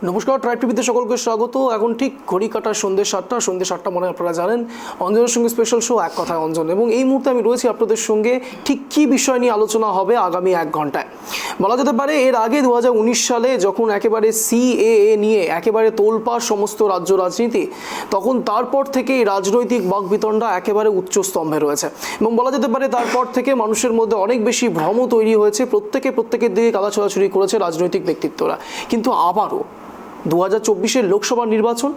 নমস্কার, ট্রাইব টিভিতে সকলকে স্বাগত। এখন ঠিক ঘড়ি কাটার সন্ধ্যে ৭টা মনে আপনারা জানেন অঞ্জনের সঙ্গে স্পেশাল শো এক কথায় অঞ্জন, এবং এই মুহূর্তে আমি রয়েছি আপনাদের সঙ্গে ঠিক কী বিষয় নিয়ে আলোচনা হবে আগামী 1 ঘন্টায়। বলা যেতে পারে এর আগে 2019 সালে যখন একেবারে সিএএ নিয়ে একেবারে তোলপাড় সমস্ত রাজ্য রাজনীতি, তখন তারপর থেকে এই রাজনৈতিক বাকবিতণ্ডা একেবারে উচ্চস্তম্ভে রয়েছে, এবং বলা যেতে পারে তারপর থেকে মানুষের মধ্যে অনেক বেশি ভ্রম তৈরি হয়েছে, প্রত্যেকের দিকে কাদা ছোড়াছুড়ি করেছে রাজনৈতিক ব্যক্তিত্বরা। কিন্তু আবারও 2024-এর লোকসভা নির্বাচন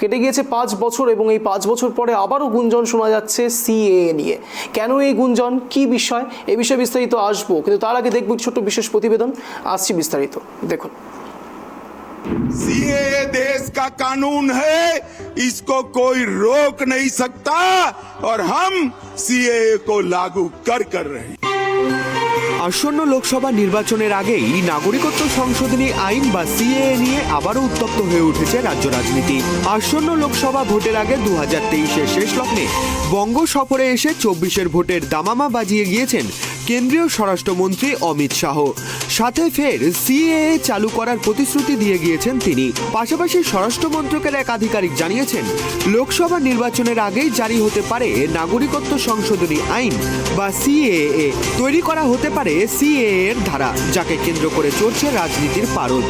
কেটে গিয়েছে 5 বছর, এবং এই 5 বছর পরে আবারও গুঞ্জন শোনা যাচ্ছে সিএএ নিয়ে। কেন এই গুঞ্জন, কি বিষয়, এ বিষয়ে বিস্তারিত আসবো, কিন্তু তার আগে দেখব ছোট্ট বিশেষ প্রতিবেদন। আসছি বিস্তারিত, দেখুন। सीएए देश का कानून है, इसको कोई रोक नहीं सकता और हम सीएए को लागू कर रहे हैं। আসন্ন লোকসভা নির্বাচনের আগেই নাগরিকত্ব সংশোধনী আইন বা সিএএ নিয়ে আবারও উত্তপ্ত হয়ে উঠেছে রাজ্য রাজনীতি। আসন্ন লোকসভা ভোটের আগে 2023-এর শেষ লগ্নে বঙ্গ সফরে এসে 24-এর ভোটের দামামা বাজিয়ে গিয়েছেন কেন্দ্রীয় স্বরাষ্ট্রমন্ত্রী অমিত শাহ। সাথে ফের সিএএ চালু করার প্রতিশ্রুতি দিয়ে গিয়েছেন তিনি। পাশাপাশি স্বরাষ্ট্র মন্ত্রকের এক আধিকারিক জানিয়েছেন, লোকসভা নির্বাচনের আগেই জারি হতে পারে নাগরিকত্ব সংশোধনী আইন বা সিএএ। তৈরি করা হতে পারে সিএএ এর ধারা, যাকে কেন্দ্র করে চলছে রাজনীতির পারদ।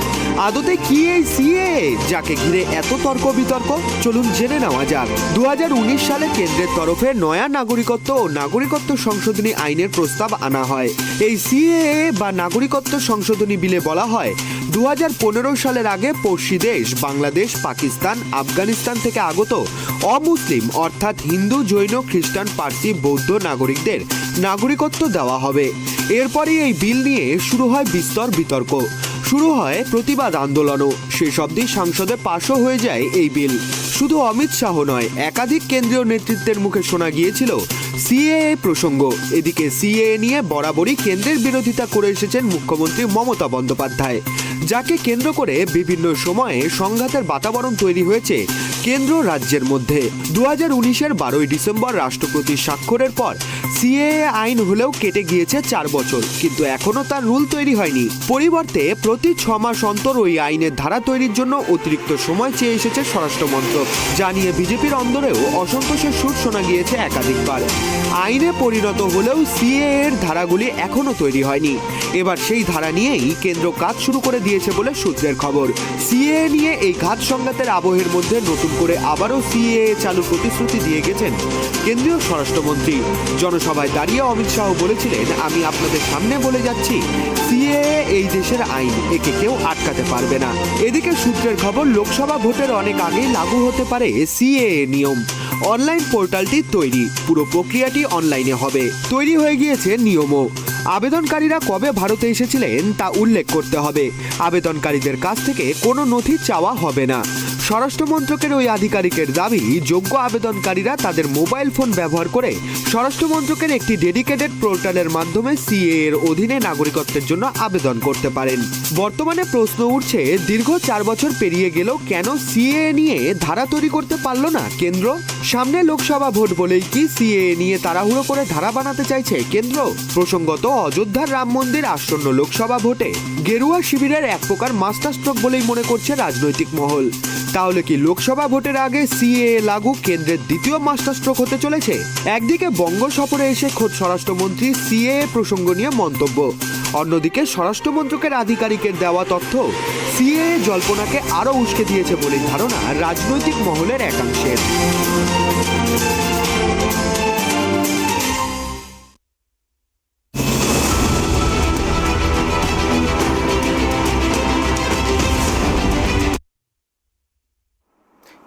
আদতে কি এই সিএএ, যাকে ঘিরে এত তর্ক বিতর্ক? চলুন জেনে নেওয়া যাক। 2019 সালে কেন্দ্রের তরফে নয়া নাগরিকত্ব ও নাগরিকত্ব সংশোধনী আইনের প্রস্তাব আনা হয়। এই সিএএ বা নাগরিকত্ব সংশোধনী বিলে বলা হয়, 2015 সালের আগে পড়শি দেশ বাংলাদেশ, পাকিস্তান, আফগানিস্তান থেকে আগত অমুসলিম অর্থাৎ হিন্দু, জৈন, খ্রিস্টান, পার্সি, বৌদ্ধ নাগরিকদের নাগরিকত্ব দেওয়া হবে। এরপরই এই বিল নিয়ে শুরু হয় বিস্তর বিতর্ক, শুরু হয় প্রতিবাদ আন্দোলনও। শেষ অবধি সংসদে পাশও হয়ে যায় এই বিল। শুধু অমিত শাহ নয়, একাধিক কেন্দ্রীয় নেতৃত্বের মুখে শোনা গিয়েছিল সিএএ প্রসঙ্গ। এদিকে সিএএ নিয়ে বরাবরই কেন্দ্রের বিরোধিতা করে এসেছেন মুখ্যমন্ত্রী মমতা বন্দ্যোপাধ্যায়, যাকে কেন্দ্র করে বিভিন্ন সময়ে সংঘাতের বাতাবরণ তৈরি হয়েছে কেন্দ্র রাজ্যের মধ্যে। 2019-এর 12ই ডিসেম্বর রাষ্ট্রপতির স্বাক্ষরের পর সিএএ আইন হলেও কেটে গিয়েছে 4 বছর, কিন্তু এখনো তার রুল তৈরি হয়নি। পরিবর্তে প্রতি 6 মাস অন্তর ওই আইনের ধারা তৈরির জন্য অতিরিক্ত সময় চেয়ে এসেছে স্বরাষ্ট্র মন্ত্রক, যা নিয়ে বিজেপির অন্দরেও অসন্তোষের সুর শোনা গিয়েছে একাধিকবার। আইনে পরিণত হলেও সিএএ এর ধারাগুলি এখনো তৈরি হয়নি। এবার সেই ধারা নিয়েই কেন্দ্র কাজ শুরু করে দিয়েছে বলে সূত্রের খবর। সিএএ নিয়ে এই ঘাত সংঘাতের আবহের মধ্যে নতুন করে আবারও সিএএ চালুর প্রতিশ্রুতি দিয়ে গেছেন কেন্দ্রীয় স্বরাষ্ট্রমন্ত্রী। জনসভায় দাঁড়িয়ে অমিত শাহ বলেছিলেন, আমি আপনাদের সামনে বলে যাচ্ছি, সিএএ এই দেশের আইন, একে কেউ আটকাতে পারবে না। এদিকে সূত্রের খবর, লোকসভা ভোটের অনেক আগেই লাগু হতে পারে সিএএ নিয়ম। অনলাইন পোর্টালটি তৈরি, পুরো প্রক্রিয়াটি অনলাইনে হবে। তৈরি হয়ে গিয়েছে নিয়মও। আবেদনকারীরা কবে ভারতে এসেছিলেন তা উল্লেখ করতে হবে। আবেদনকারীদের কাছ থেকে কোনো নথি চাওয়া হবে না। স্বরাষ্ট্র মন্ত্রকের ওই আধিকারিকের দাবি, যোগ্য আবেদনকারীরা তাদের মোবাইল ফোন ব্যবহার করে স্বরাষ্ট্র মন্ত্রকের একটি ডেডিকেটেড পোর্টালের মাধ্যমে সিএএ এর অধীনে নাগরিকত্বের জন্য আবেদন করতে পারেন। বর্তমানে প্রশ্ন উঠছে, দীর্ঘ 4 বছর পেরিয়ে গেলেও কেন সিএএ নিয়ে ধারা তৈরি করতে পারল না কেন্দ্র? সামনে লোকসভা ভোট বলেই কি সিএএ নিয়ে তাড়াহুড়ো করে ধারা বানাতে চাইছে কেন্দ্র? প্রসঙ্গত, অযোধ্যার রাম মন্দির আসন্ন লোকসভা ভোটে গেরুয়া শিবিরের এক প্রকার মাস্টার স্ট্রোক বলেই মনে করছে রাজনৈতিক মহল। তাহলে কি লোকসভা ভোটের আগে সিএএ লাগু কেন্দ্রের দ্বিতীয় মাস্টার স্ট্রোক হতে চলেছে? একদিকে বঙ্গ সফরে এসে খোদ স্বরাষ্ট্রমন্ত্রী সিএএ প্রসঙ্গ নিয়ে মন্তব্য, অন্যদিকে স্বরাষ্ট্র মন্ত্রকের আধিকারিকের দেওয়া তথ্য সিএএ জল্পনাকে আরও উস্কে দিয়েছে বলে ধারণা রাজনৈতিক মহলের একাংশের।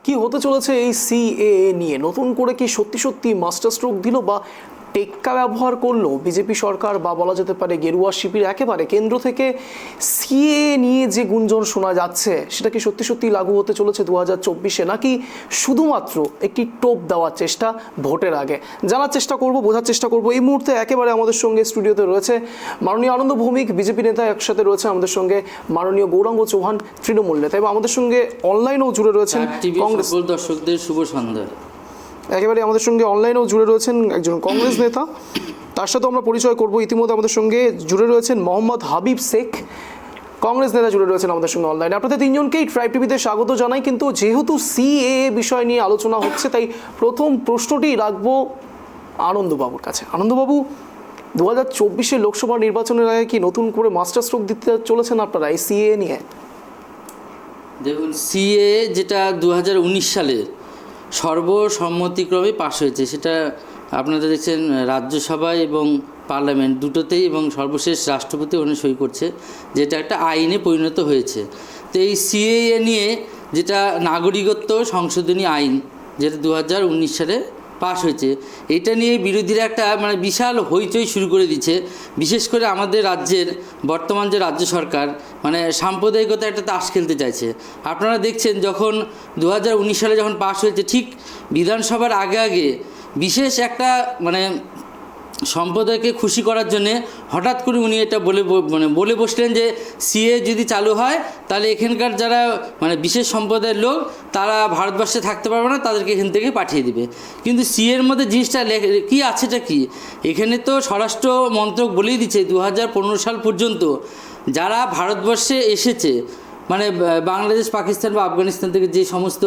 কি হতে চলেছে এই সিএএ নিয়ে? নতুন করে কি সত্যি মাস্টার স্ট্রোক দিল বা টেক্কা ব্যবহার করলো বিজেপি সরকার, বা বলা যেতে পারে গেরুয়া শিবির একেবারে কেন্দ্র থেকে সিএএ নিয়ে যে গুঞ্জন শোনা যাচ্ছে সেটা কি সত্যি লাগু হতে চলেছে 2024-এ, নাকি শুধুমাত্র একটি টোপ দেওয়ার চেষ্টা ভোটের আগে? জানার চেষ্টা করব, বোঝার চেষ্টা করব। এই মুহূর্তে একেবারে আমাদের সঙ্গে স্টুডিওতে রয়েছে মাননীয় আনন্দ ভৌমিক, বিজেপি নেতা, একসাথে রয়েছে আমাদের সঙ্গে মাননীয় গৌরাঙ্গ চৌহান, তৃণমূল নেতা, এবং আমাদের সঙ্গে অনলাইনেও জুড়ে রয়েছেন কংগ্রেস দর্শকদের শুভ সন্ধ্যা। একেবারে আমাদের সঙ্গে অনলাইনেও জুড়ে রয়েছেন একজন কংগ্রেস নেতা, তার সাথে আমরা পরিচয় করব। ইতিমধ্যে আমাদের সঙ্গে জুড়ে রয়েছেন মোহাম্মদ হাবিব শেখ, কংগ্রেস নেতা জুড়ে রয়েছেন আমাদের সঙ্গে অনলাইনে। আপনাদের তিনজনকেই ট্রাইব টিভিতে স্বাগত জানাই। কিন্তু যেহেতু সিএএ বিষয় নিয়ে আলোচনা হচ্ছে, তাই প্রথম প্রশ্নটি রাখবো আনন্দবাবুর কাছে। আনন্দবাবু, 2024 লোকসভা নির্বাচনের আগে কি নতুন করে মাস্টার স্ট্রোক দিতে চলেছেন আপনারা এই সিএএ নিয়ে? দেখুন, সিএ যেটা 2019 সালে সর্বসম্মতিক্রমে পাশ হয়েছে, সেটা আপনারা দেখছেন রাজ্যসভায় এবং পার্লামেন্ট দুটোতেই, এবং সর্বশেষ রাষ্ট্রপতি ওখানে সই করছে, যেটা একটা আইনে পরিণত হয়েছে। তো এই সিএএ নিয়ে যেটা নাগরিকত্ব সংশোধনী আইন, যেটা 2019 সালে পাশ হয়েছে, এটা নিয়ে বিরোধীরা একটা মানে বিশাল হইচই শুরু করে দিচ্ছে। বিশেষ করে আমাদের রাজ্যের বর্তমান যে রাজ্য সরকার মানে সাম্প্রদায়িকতা একটা তাস খেলতে চাইছে। আপনারা দেখছেন যখন 2019 সালে যখন পাশ হয়েছে, ঠিক বিধানসভার আগে আগে বিশেষ একটা মানে সম্প্রদায়কে খুশি করার জন্যে হঠাৎ করে উনি এটা বলে বসলেন যে সিএ যদি চালু হয় তাহলে এখানকার যারা মানে বিশেষ সম্প্রদায়ের লোক তারা ভারতবর্ষে থাকতে পারবে না, তাদেরকে এখান থেকে পাঠিয়ে দিবে। কিন্তু সিএর মধ্যে জিনিসটা কী আছেটা কি, এখানে তো স্বরাষ্ট্র মন্ত্রক বলেই দিচ্ছে 2015 সাল পর্যন্ত যারা ভারতবর্ষে এসেছে, মানে বাংলাদেশ, পাকিস্তান বা আফগানিস্তান থেকে যে সমস্ত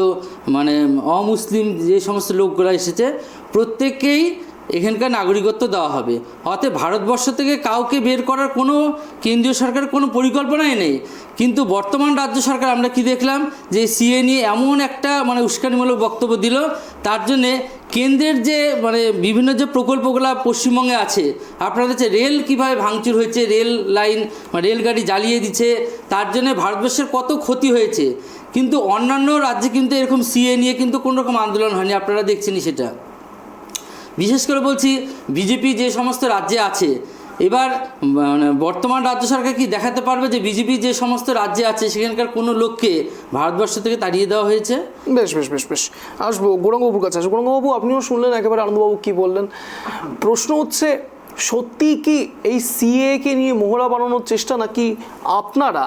মানে অমুসলিম যে সমস্ত লোকগুলো এসেছে, প্রত্যেককেই এখানকার নাগরিকত্ব দেওয়া হবে। অতএব ভারতবর্ষ থেকে কাউকে বের করার কোনো কেন্দ্রীয় সরকারের কোনো পরিকল্পনাই নেই। কিন্তু বর্তমান রাজ্য সরকার আমরা কি দেখলাম যে সিএ নিয়ে এমন একটা মানে উস্কানিমূলক বক্তব্য দিল, তার জন্যে কেন্দ্রের যে মানে বিভিন্ন যে প্রকল্পগুলো পশ্চিমবঙ্গে আছে, আপনারা দেখছে রেল কীভাবে ভাঙচুর হয়েছে, রেল লাইন রেলগাড়ি জ্বালিয়ে দিচ্ছে, তার জন্যে ভারতবর্ষের কত ক্ষতি হয়েছে। কিন্তু অন্যান্য রাজ্যে কিন্তু এরকম সিএ নিয়ে কিন্তু কোনো রকম আন্দোলন হয়নি, আপনারা দেখছেনই সেটা। বিশেষ করে বলছি, বিজেপি যে সমস্ত রাজ্যে আছে, এবার মানে বর্তমান রাজ্য সরকার কি দেখাতে পারবে যে বিজেপি যে সমস্ত রাজ্যে আছে সেখানকার কোনো লোককে ভারতবর্ষ থেকে তাড়িয়ে দেওয়া হয়েছে? বেশ বেশ বেশ বেশ আসবো গৌরাঙ্গবাবুর কাছে। আসবো গৌরাঙ্গবাবু, আপনিও শুনলেন একেবারে আনন্দবাবু কি বললেন। প্রশ্ন হচ্ছে, সত্যি কি এই সিএকে নিয়ে মোহরা বানানোর চেষ্টা, নাকি আপনারা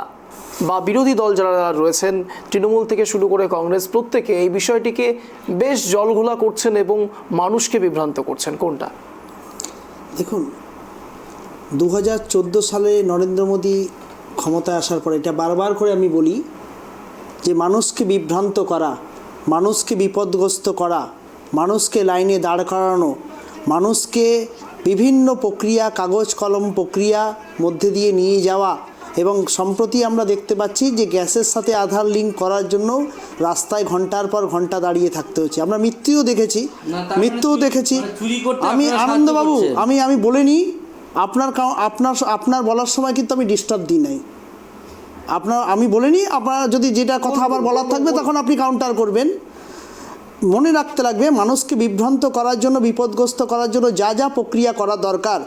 বা বিরোধী দল যারা রয়েছেন তৃণমূল থেকে শুরু করে কংগ্রেস প্রত্যেকে এই বিষয়টিকে বেশ জলঘোলা করছেন এবং মানুষকে বিভ্রান্ত করছেন? কোনটা? দেখুন, 2014 সালে নরেন্দ্র মোদী ক্ষমতায় আসার পর এটা বারবার করে আমি বলি যে মানুষকে বিভ্রান্ত করা, মানুষকে বিপদগ্রস্ত করা, মানুষকে লাইনে দাঁড় করানো, মানুষকে বিভিন্ন প্রক্রিয়া, কাগজ কলম প্রক্রিয়া মধ্যে দিয়ে নিয়ে যাওয়া, এবং সম্প্রতি আমরা দেখতে পাচ্ছি যে গ্যাসের সাথে আধার লিঙ্ক করার জন্য রাস্তায় ঘন্টার পর ঘন্টা দাঁড়িয়ে থাকতে হচ্ছে। আমরা মৃত্যুও দেখেছি। আমি আনন্দবাবু, আমি বলিনি, আপনার বলার সময় কিন্তু আমি ডিস্টার্ব দিই নাই। আমি বলিনি, আপনার যদি যেটা কথা আবার বলার থাকবে তখন আপনি কাউন্টার করবেন। মনে রাখতে লাগবে, মানুষকে বিভ্রান্ত করার জন্য, বিপদগ্রস্ত করার জন্য যা যা প্রক্রিয়া করা দরকার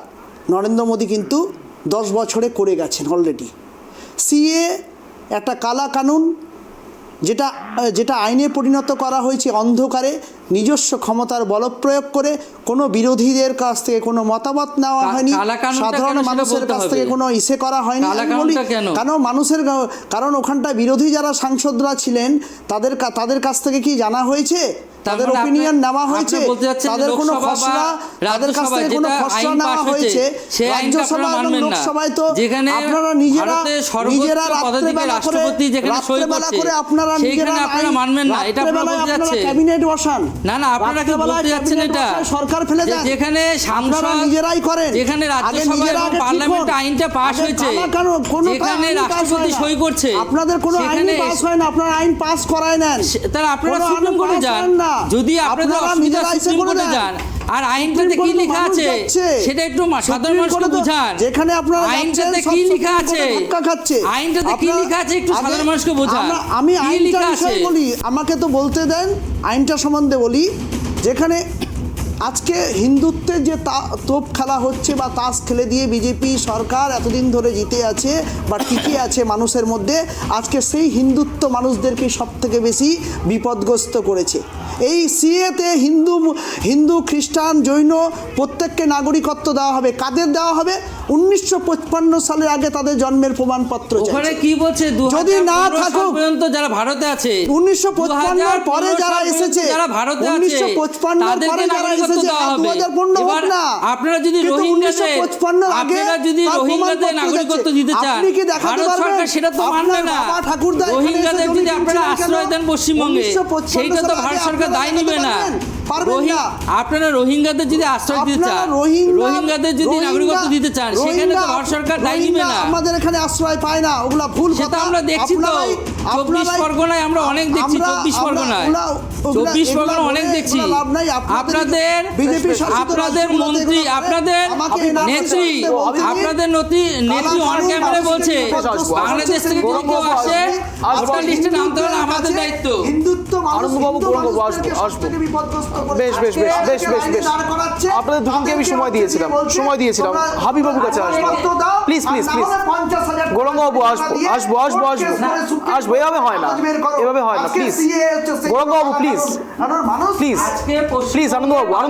নরেন্দ্র মোদী কিন্তু 10 বছরে করে গেছেন অলরেডি। সিএ একটা কালা কানুন, যেটা আইনে পরিণত করা হয়েছে অন্ধকারে, নিজস্ব ক্ষমতার বলপ্রয়োগ করে, কোনো বিরোধীদের কাছ থেকে কোনো মতামত নেওয়া হয়নি, সাধারণ মানুষের কাছ থেকে কোনো ইসে করা হয়নি। কারণ ওখানটায় বিরোধী যারা সাংসদরা ছিলেন তাদের কাছ থেকে কি জানা হয়েছে, তাদের ওপিনিয়ন নেওয়া হয়েছে, তাদের কোনো খসড়া, তাদের কাছ থেকে কোনো খসড়া নেওয়া হয়েছে? রাজ্যসভা এবং লোকসভায় তো আপনারা নিজেরা রাত্রেবেলা করে আপনারা নিজেরা ক্যাবিনেট বসান। না, আপনারা কি বলতে যাচ্ছেন এটা সরকার ফেলে দেন, যেখানে আপনারা নিজেরাই করেন, যেখানে রাজ্যসভা এবং পার্লামেন্টে আইনটা পাস হয়েছে, যেখানে রাষ্ট্রপতি সই করছে, আপনাদের কোনো আইন পাস হয় না, আপনারা আইন পাস করায় নেন। তাহলে আপনারা সুপ্রিম কোর্টে যান, যদি আপনাদের অসুবিধা সুপ্রিম কোর্টে যান। আর আইনটাতে কি লেখা আছে সেটা একটু সাধারণ মানুষকে বোঝান। যেখানে আপনারা আইনটাতে কি লেখা আছে, আইনটাতে কি লেখা আছে একটু সাধারণ মানুষকে বোঝান। আমি আইনটা বিষয়ে বলি, আমাকে তো বলতে দেন, আইনটা সম্বন্ধে বলি। যেখানে আজকে হিন্দুত্বের যে তোপ খেলা হচ্ছে বা তাস খেলে দিয়ে বিজেপি সরকার এতদিন ধরে জিতে আছে বা টিকে আছে মানুষের মধ্যে, আজকে সেই হিন্দুত্ব মানুষদেরকে সব থেকে বেশি বিপদগ্রস্ত করেছে। এই সিএতে হিন্দু খ্রিস্টান জৈন প্রত্যেককে নাগরিকত্ব দেওয়া হবে। কাদের দেওয়া হবে? 1955 সালের আগে তাদের জন্মের প্রমাণপত্র ওখানে চাইছে। কি বলছে যদি না 2015 সাল থাকুক, পর্যন্ত যারা ভারতে আছে 1955 পরে যারা এসেছে, যারা ভারতে আছে 1955 পরে যারা এসেছে, 2015 হোক না। আপনারা যদি কিন্তু রোহিঙ্গাদের 1955 আগে আপনারা যদি তার রোহিঙ্গাদের প্রমাণপত্র নাগরিকত্ব যাচ্ছে। দিতে চান, আপনি কি দেখাতে ভারত পারবেন? সরকার সেটা তো মানবে আপনার না। বাবা ঠাকুরদা এখানে এসে রোহিঙ্গাদের জমি যদি আপনারা কিনছিলেন আশ্রয় কেন? দেন পশ্চিমবঙ্গে, 1955 সেইটা তো সালের ভারত আগে সরকার আপনারা দায় নিবে না। পারবেন না। আপনারা রোহিঙ্গাদের যদি আশ্রয় দিতে আপনারা চান, রোহিঙ্গা- রোহিঙ্গাদের যদি নাগরিকত্ব দিতে চান, সেখানে তো ভারত সরকার দায় নিবে রোহিঙ্গা না। আমাদের এখানে আশ্রয় পায় না, ওগুলা ভুল কথা। সেটা আমরা দেখছি তো। 24 পরগনায় আমরা অনেক দেখছি, 24 পরগনায় 24 পরগনা অনেক দেখছি। আপনাদের আপনাদের মন্ত্রী, আপনাদের নেত্রী, আপনাদের নেত্রী অন ক্যামেরা বলছে বাংলাদেশ থেকে যদি কেউ আসে আপনার লিস্টে নাম দেওয়া আমাদের দায়িত্ব। আনন্দবাবু, গৌরবাবু, আসবো। বেশ বেশ বেশ বেশ বেশ বেশ আপনাদের দুজনকে আমি সময় দিয়েছিলাম হাবিবাবুর কাছে আসবো। প্লিজ প্লিজ প্লিজ গৌরঙ্গবাবু, আসবো। এভাবে হয় না, প্লিজ গৌরঙ্গবাবু, প্লিজ প্লিজ আনন্দবাবু,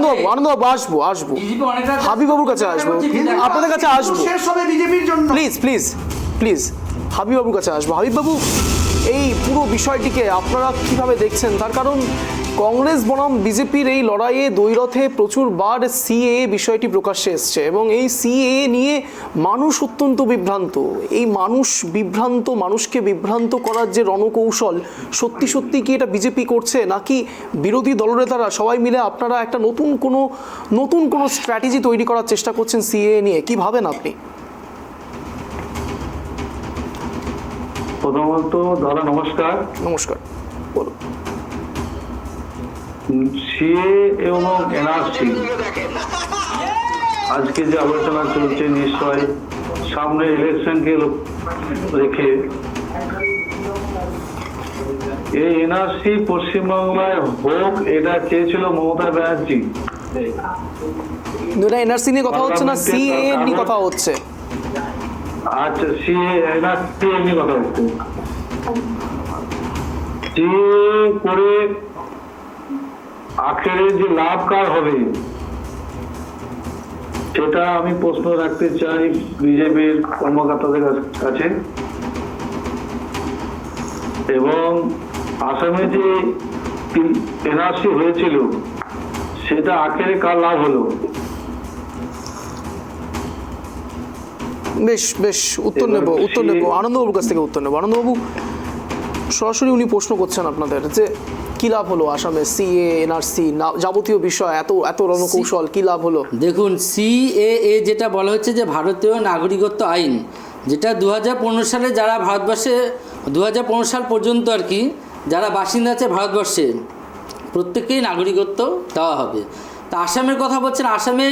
আসবো। হাবিবাবুর কাছে আসবো, আপনাদের কাছে আসবো। প্লিজ হাবিবাবুর কাছে আসবো। হাবিববাবু, এই পুরো বিষয়টিকে আপনারা কিভাবে দেখছেন? তার কারণ কংগ্রেস বনাম বিজেপির এই লড়াইয়ে দ্বৈরথে প্রচুরবার সিএএ বিষয়টি প্রকাশ্যে এসছে এবং এই সিএএ নিয়ে মানুষ অত্যন্ত বিভ্রান্ত। এই মানুষকে বিভ্রান্ত করার যে রণকৌশল, সত্যি কি এটা বিজেপি করছে, নাকি বিরোধী দলনেতারা সবাই মিলে আপনারা একটা নতুন কোনো স্ট্র্যাটেজি তৈরি করার চেষ্টা করছেন সিএএ নিয়ে? কি ভাবেন আপনি? প্রথমত দাদা নমস্কার। বলুন। সিএ এবং এনআরসি আজকে যে আলোচনা চলছে, নিশ্চয় সামনে ইলেকশনকে রেখে এই এনআরসি পশ্চিমবাংলায় হোক, এটা চেয়েছিল মমতা ব্যানার্জি। এনআরসি নিয়ে কথা হচ্ছে না, সিএএ নিয়ে কথা হচ্ছে। আচ্ছা, সিএ এনআরসি নিয়ে কথা হচ্ছে। সিএ করে আখেরে যে লাভ কার হবে সেটা আমি প্রশ্ন রাখতে চাই বিজেপির কর্মকর্তাদের কাছে। এবং আসামে যে এনআরসি হয়েছিল সেটা আখেরে কার লাভ হলো? বেশ উত্তর নেব আনন্দবাবুর কাছ থেকে উত্তর নেব। আনন্দবাবু, সরাসরি উনি প্রশ্ন করছেন আপনাদের যে কি লাভ হলো আসামে সিএ এনআরসি যাবতীয় বিষয়, এত রণকৌশল, কি লাভ হলো? দেখুন, সিএএ যেটা বলা হচ্ছে যে ভারতীয় নাগরিকত্ব আইন, যেটা 2015 সালে যারা ভারতবর্ষে 2015 সাল পর্যন্ত আর কি যারা বাসিন্দা আছে ভারতবর্ষে প্রত্যেককেই নাগরিকত্ব দেওয়া হবে। তা আসামের কথা বলছেন, আসামে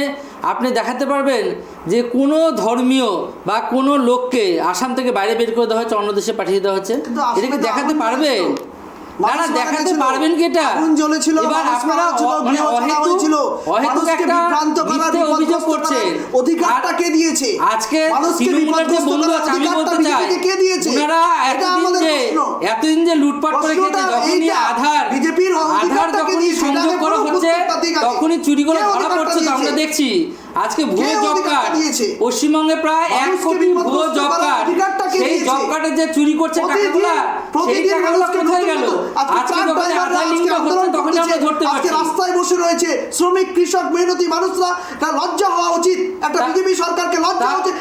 আপনি দেখাতে পারবেন যে কোনো ধর্মীয় বা কোনো লোককে আসাম থেকে বাইরে বের করে দেওয়া হচ্ছে, অন্য দেশে পাঠিয়ে দেওয়া হচ্ছে, এটা কি দেখাতে পারবেন? না দেখাতে পারবেন কি এটা? এবার আপনারা মানে অহেতুক একটা মিথ্যে অভিযোগ করছেন। অধিকারটা কে দিয়েছে? আজকে তৃণমূলের যে বন্ধু আছে, আমি বলতে চাই, ওনারা এতদিন যে লুটপাট করে খেতে, যখনই আধার যখনই সংযোগ করা হচ্ছে তখনই চুরিগুলো ধরা পড়ছে। তো আমরা দেখছি আজকে ভুয়ো জব কার্ড পশ্চিমবঙ্গে প্রায় 1 কোটি ভুয়ো জব কার্ড, সেই জব কার্ডের যে চুরি করছে টাকাগুলো, সেই টাকাগুলো কোথায় গেল? আজকে যখন আধার লিঙ্ক হচ্ছে তখনই আমরা ধরতে পারছি। রাস্তায় বসে রয়েছে শ্রমিক, কৃষক, মেহনতি মানুষরা, তার লজ্জা হওয়া উচিত। একটা বিজেপি সরকারকে লজ্জা হচ্ছে,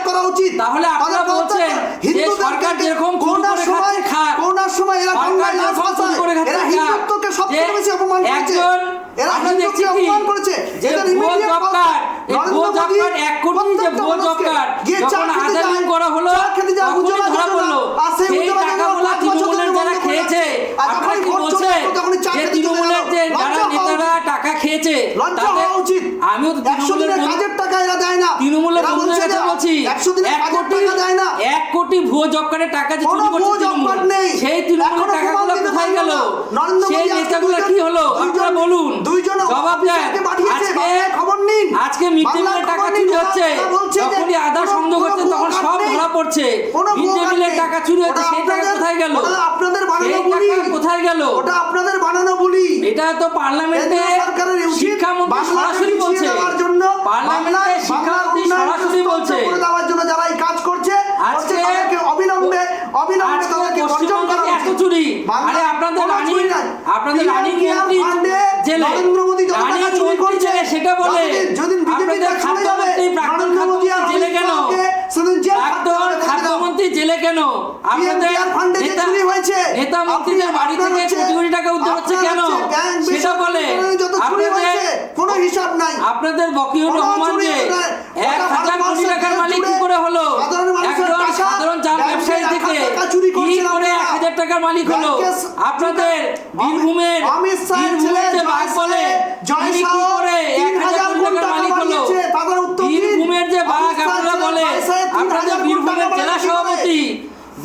করা উচিত। তাহলে আপনারা বলছেন যে সরকার যেরকম খুন করে খাচ্ছে খাক, করোনার সময় এরা গঙ্গায় লাশ ভাসায়, এরা হিন্দুত্বকে সবচেয়ে বেশি অপমান করেছে। এরা হিন্দুত্বকে অপমান করেছে। যেটা ইমিডিয়েট জব কার্ড, এই ভুয়ো জব কার্ড 1 কোটি যে ভুয়ো জব কার্ড যখন আধার লিঙ্ক করা হলো তখনই ধরা পড়লো। সেই টাকাগুলো তৃণমূলের যারা খেয়েছে, আপনারা কি বলছেন যে তৃণমূলের যে যারা নেতারা টাকা খেয়েছে তাদের, আমিও তো তৃণমূলের কাজের টাকা এরা দেয় না। তৃণমূলের বন্ধুদের কাছে বলছি 1 কোটি ভুয়ো জব কার্ডের টাকা যে চুরি করছে তৃণমূল, সেই তৃণমূলের টাকাগুলো কোথায় গেল? সেই নেতাগুলো কি হলো আপনারা বলুন, জবাব দেন। আজকে মিড ডে মিলের টাকা চুরি হচ্ছে, যখনই আধার সংযোগ হচ্ছে তখন সব ধরা পড়ছে। মিড ডে মিলের টাকা চুরি হচ্ছে, সেই টাকা কোথায় গেল? আপনাদের বানানো সেই বলি, টাকা কোথায় গেল? ওটা আপনাদের বানানো বলি। এটা তো পার্লামেন্টে শিক্ষামন্ত্রী সরাসরি বলছে, পার্লামেন্টে শিক্ষামন্ত্রী সরাসরি বলছে দেওয়ার জন্য যারা এই কাজ করছে আজকে তাদেরকে অবিলম্বে তাদেরকে বর্জন করা পশ্চিমবঙ্গে এত চুরি। আরে আপনাদের রানী মন্ত্রী জেলে, রানী মন্ত্রী জেলে সেটা বলে, আপনাদের খাদ্যমন্ত্রী প্রাক্তন খাদ্যমন্ত্রী জেলে কেন? প্রাক্তন খাদ্যমন্ত্রী জেলে কেন? আপনাদের নেতা মন্ত্রীদের বাড়ি থেকে কোটি কোটি টাকা উদ্ধার হচ্ছে কেন? সেটা বলে। কোনো হিসাব নাই। আপনাদের বকিউর রহমান যে 1000 কোটি টাকার মালিক কি করে হলো? একজন সাধারণ চাল ব্যবসায়ী থেকে কি করে 1000 টাকার মালিক হলো? আপনাদের বীরভূমের যে বাঘ বলে তিনি কি করে 1000 কোটি টাকার মালিক হলো? বীরভূমের যে বাঘ আপনারা বলে, আপনাদের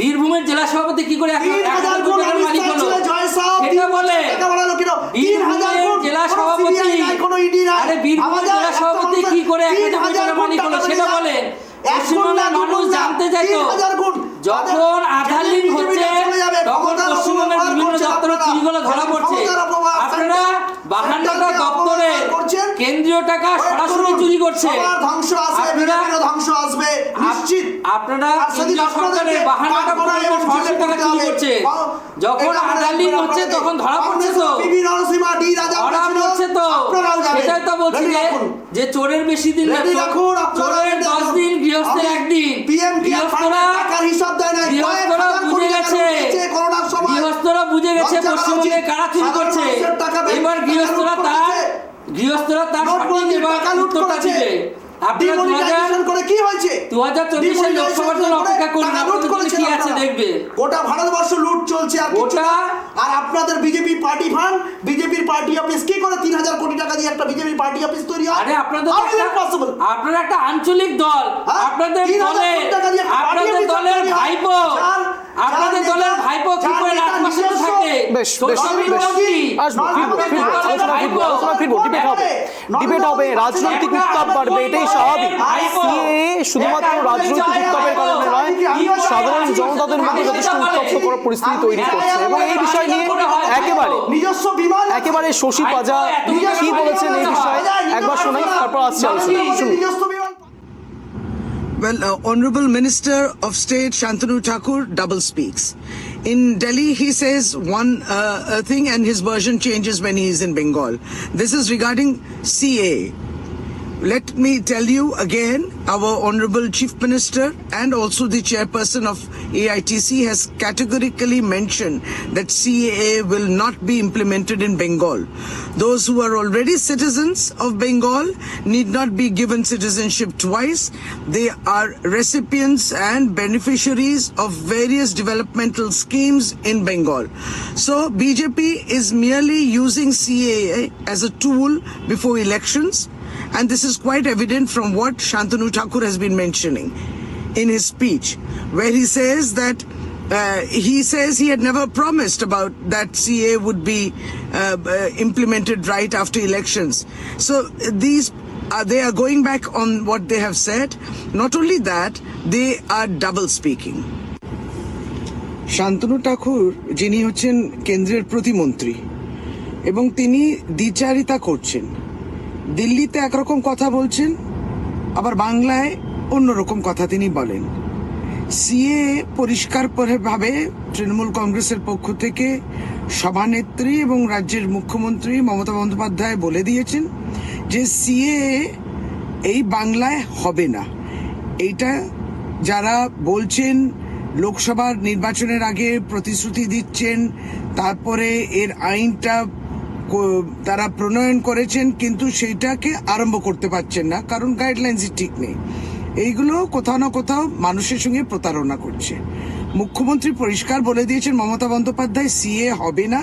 বীরভূমের জেলা সভাপতি কি করে 1000 কোটি টাকার মালিক হলো? সেটা বলে। বীরভূমের জেলা সভাপতি, আরে বীরভূমের জেলা সভাপতি কি করে 1000 কোটি টাকার মালিক হলো সেটা বলে। পশ্চিমবঙ্গের মানুষ জানতে চাইতো, যখন আধার লিঙ্ক হচ্ছে তখন পশ্চিমবঙ্গের বিভিন্ন দপ্তরের চুরিগুলো ধরা পড়ছে। আপনারা 52টা দপ্তরে কেন্দ্রীয় টাকা সরাসরি চুরি করছে। আপনারা কেন্দ্রীয় সরকারের 52টা প্রকল্প সরাসরি টাকা চুরি করছে। যখন আধার লিঙ্ক হচ্ছে তখন ধরা পড়ছে তো, ধরা পড়ছে তো। সেটাই তো বলছি যে চোরের বেশি দিন, চোরের 10 দিন, গৃহস্থের 1 দিন। গৃহস্থরা বুঝে গেছে পশ্চিমবঙ্গে কারা চুরি করছে। এবার গৃহস্থরা তার সঠিক এবার উত্তরটা দিবে। আপনারা 2024 লোকসভার জন্য অপেক্ষা করুন, আপনাদের কি আছে দেখবে। গোটা ভারতবর্ষ লুট চলছে আর আপনাদের বিজেপি পার্টি ফান্ড, বিজেপির পার্টি অফিস কি করে 3000 কোটি টাকা দিয়ে একটা বিজেপি পার্টি অফিস তৈরি হয়? আরে আপনারা একটা আঞ্চলিক দল, আপনাদের দলের ভাইপো কি করে রাজমাসে থাকে? ডিবেট হবে, রাজনৈতিক উত্তাপ বাড়বে, এটাই স্বাভাবিক। সিএএ শুধুমাত্র রাজনৈতিক উত্তাপের কারণে নয়, সাধারণ জনতাদের মধ্যে যথেষ্ট উত্তপ্ত করার পরিস্থিতি তৈরি করছে। এবং এই বিষয় নিয়ে একেবারে শশী পাজা কি বলেছেন এই বিষয়ে একবার শোনাই, তারপর আসছে আলোচনা। Well, Honorable Minister of State Shantanu Thakur double speaks. In Delhi, he says one thing and his version changes when he is in Bengal. This is regarding CA. Let me tell you again, our Honorable Chief Minister and also the chairperson of AITC has categorically mentioned that CAA will not be implemented in Bengal. Those who are already citizens of Bengal need not be given citizenship twice. They are recipients and beneficiaries of various developmental schemes in Bengal. So BJP is merely using CAA as a tool before elections. And this is quite evident from what Shantanu Thakur has been mentioning in his speech, where he says that he had never promised about that CA would be implemented right after elections. So they are going back on what they have said. Not only that, they are double speaking. Shantanu Thakur যিনি হচ্ছেন কেন্দ্রের প্রতিমন্ত্রী এবং তিনি দ্বিচারিতা করছেন, দিল্লিতে একরকম কথা বলছেন, আবার বাংলায় অন্যরকম কথা তিনি বলেন। সিএ পরিষ্কারভাবে তৃণমূল কংগ্রেসের পক্ষ থেকে সভানেত্রী এবং রাজ্যের মুখ্যমন্ত্রী মমতা বন্দ্যোপাধ্যায় বলে দিয়েছেন যে সিএ এই বাংলায় হবে না। এইটা যারা বলছেন লোকসভার নির্বাচনের আগে প্রতিশ্রুতি দিচ্ছেন, তারপরে এর আইনটা তারা প্রণয়ন করেছেন কিন্তু সেইটাকে আরম্ভ করতে পারছেন না, কারণ গাইডলাইন্স ঠিক নেই। এইগুলো কোথাও না কোথাও মানুষের সঙ্গে প্রতারণা করছে। মুখ্যমন্ত্রী পরিষ্কার বলে দিয়েছেন মমতা বন্দ্যোপাধ্যায় সিএ হবে না,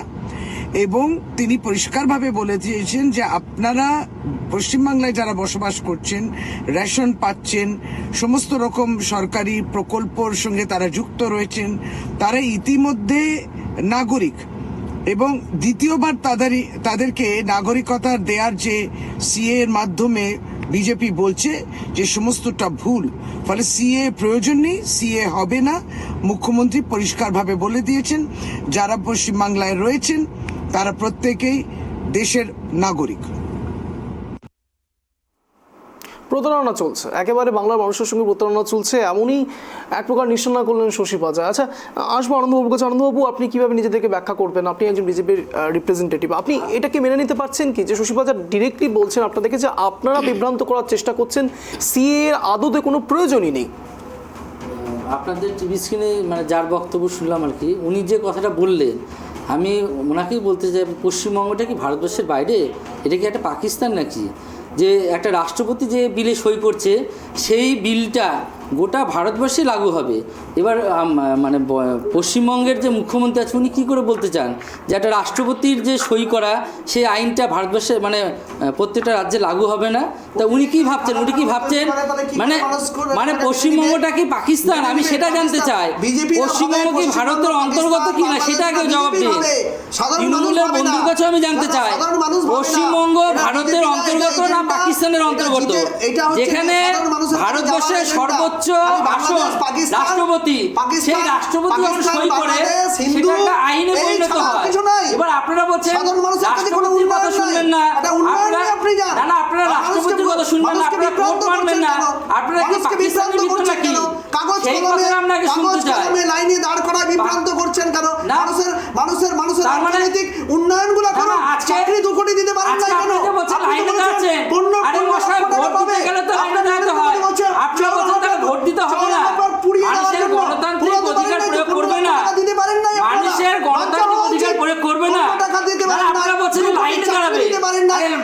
এবং তিনি পরিষ্কারভাবে বলে দিয়েছেন যে আপনারা পশ্চিমবাংলায় যারা বসবাস করছেন, রেশন পাচ্ছেন, সমস্ত রকম সরকারি প্রকল্পর সঙ্গে তারা যুক্ত রয়েছেন, তারা ইতিমধ্যে নাগরিক, এবং দ্বিতীয়বার তাদেরকে নাগরিকতা দেওয়ার যে সিএ এর মাধ্যমে বিজেপি বলছে যে সমস্তটা ভুল, ফলে সিএ প্রয়োজন নেই, সিএ হবে না। মুখ্যমন্ত্রী পরিষ্কারভাবে বলে দিয়েছেন যারা পশ্চিমবাংলায় রয়েছেন তারা প্রত্যেকেই দেশের নাগরিক। প্রতারণা চলছে, একেবারে বাংলার মানুষের সঙ্গে প্রতারণা চলছে, এমনই এক প্রকার নিশানা করলেন শশী পাজা। আচ্ছা, আসবো আনন্দবাবুর কাছে। আনন্দবাবু, আপনি কিভাবে নিজেদেরকে ব্যাখ্যা করবেন? আপনি একজন বিজেপির রিপ্রেজেন্টেটিভ, আপনি এটাকে মেনে নিতে পারছেন কি যে শশী পাজা ডিরেক্টলি বলছেন আপনাদেরকে যে আপনারা বিভ্রান্ত করার চেষ্টা করছেন, সিএ এর আদতে কোনো প্রয়োজনই নেই? আপনাদের টিভি স্ক্রিনে মানে যার বক্তব্য শুনলাম আর কি, উনি যে কথাটা বললেন, আমি ওনাকেই বলতে চাই, পশ্চিমবঙ্গটা কি ভারতবর্ষের বাইরে? এটা কি একটা পাকিস্তান নাকি? যে একটা রাষ্ট্রপতি যে বিলে সই করছে, সেই বিলটা গোটা ভারতবর্ষে লাগু হবে। এবার মানে পশ্চিমবঙ্গের যে মুখ্যমন্ত্রী আছে উনি কী করে বলতে চান যে একটা রাষ্ট্রপতির যে সই করা সেই আইনটা ভারতবর্ষে মানে প্রত্যেকটা রাজ্যে লাগু হবে না? তা উনি কি ভাবছেন? উনি কি ভাবছেন মানে মানে পশ্চিমবঙ্গটা কি পাকিস্তান? আমি সেটা জানতে চাই। পশ্চিমবঙ্গ কি ভারতের অন্তর্গত কি না সেটা আগে জবাব দিন। তৃণমূলের বন্ধুর কাছে আমি জানতে চাই, পশ্চিমবঙ্গ ভারতের অন্তর্গত না পাকিস্তানের অন্তর্গত? যেখানে ভারতবর্ষের সর্বোচ্চ আসন রাষ্ট্রপতি, সেই রাষ্ট্রপতি যখন সই করে সেটা একটা আইনে পরিণত হয়। এবার আপনারা বলছেন রাষ্ট্রপতির কথা শুনবেন না, না আপনারা রাষ্ট্রপতির কথা শুনবেন না, আপনারা কোর্ট মানবেন না, আপনারা কি পাকিস্তানের ভিতর নাকি? সেই কথা আমরা আগে শুনতে চাই। লাইনে দাঁড় করায় বিভ্রান্ত করছেন কেন? মানুষের অর্থনৈতিক উন্নয়নগুলো কেন? চাকরি 2 কোটি দিতে পারেন না কেন? লাইনে দাঁড়াচ্ছেন, আরে মশাই ভোট দিতে গেলে তো লাইনে দাঁড়াতে হয়। আপনারা বলছেন তাহলে ভোট দিতে হবে না, মানুষের গণতান্ত্রিক অধিকার প্রয়োগ করবে না, মানুষের গণতান্ত্রিক অধিকার প্রয়োগ করবে না। আপনারা বলছেন লাইনে দাঁড়াবে,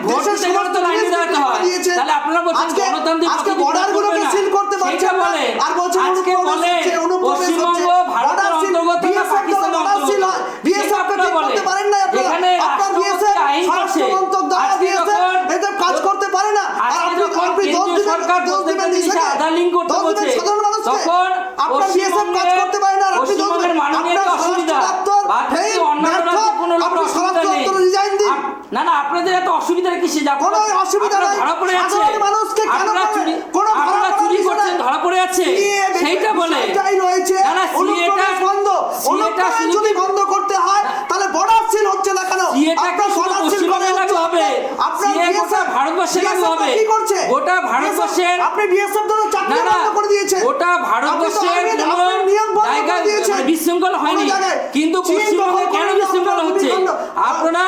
ভোট দিতে গেলে তো লাইনে দাঁড়াতে হয়, তাহলে আপনারা বলছেন গণতান্ত্রিক অধিকার করবে না। সেটা বলে আজকে বলে পশ্চিমবঙ্গ ভারতের অন্তর্গত না পাকিস্তানের অন্তর্গত, সেটা আপনারা বলে যেখানে রাষ্ট্রপতি আইন করছে। আজকে যখন কাজ করতে পারে না, আজকে যখন কেন্দ্রীয় সরকার প্রত্যেকটা জিনিসে আধার লিঙ্ক করতে বলছে, তখন পশ্চিমবঙ্গের মাননীয় অসুবিধা বা অন্যান্য রাজ্যে কোনো লোক অসুবিধা নেই। না না, আপনাদের এত অসুবিধা কিসে? ধরা পড়ে আছে, আপনারা চুরি করছেন, ধরা পড়ে আছে, সেইটা বলে না না সিএটা শুধু বন্ধ করতে হয় তাহলে বর্ডার সিল হচ্ছে না কেন? সিএটা কি শুধু পশ্চিমবঙ্গে লাগু হবে? সিএ গোটা ভারতবর্ষে লাগু হবে, গোটা ভারতবর্ষের। আপনি বিএসএফ তো চাকরি বন্ধ করে দিয়েছেন, গোটা ভারতবর্ষের কোনো জায়গায় বিশৃঙ্খলা হয়নি, কিন্তু পশ্চিমবঙ্গে কেন বিশৃঙ্খলা হচ্ছে? আপনারা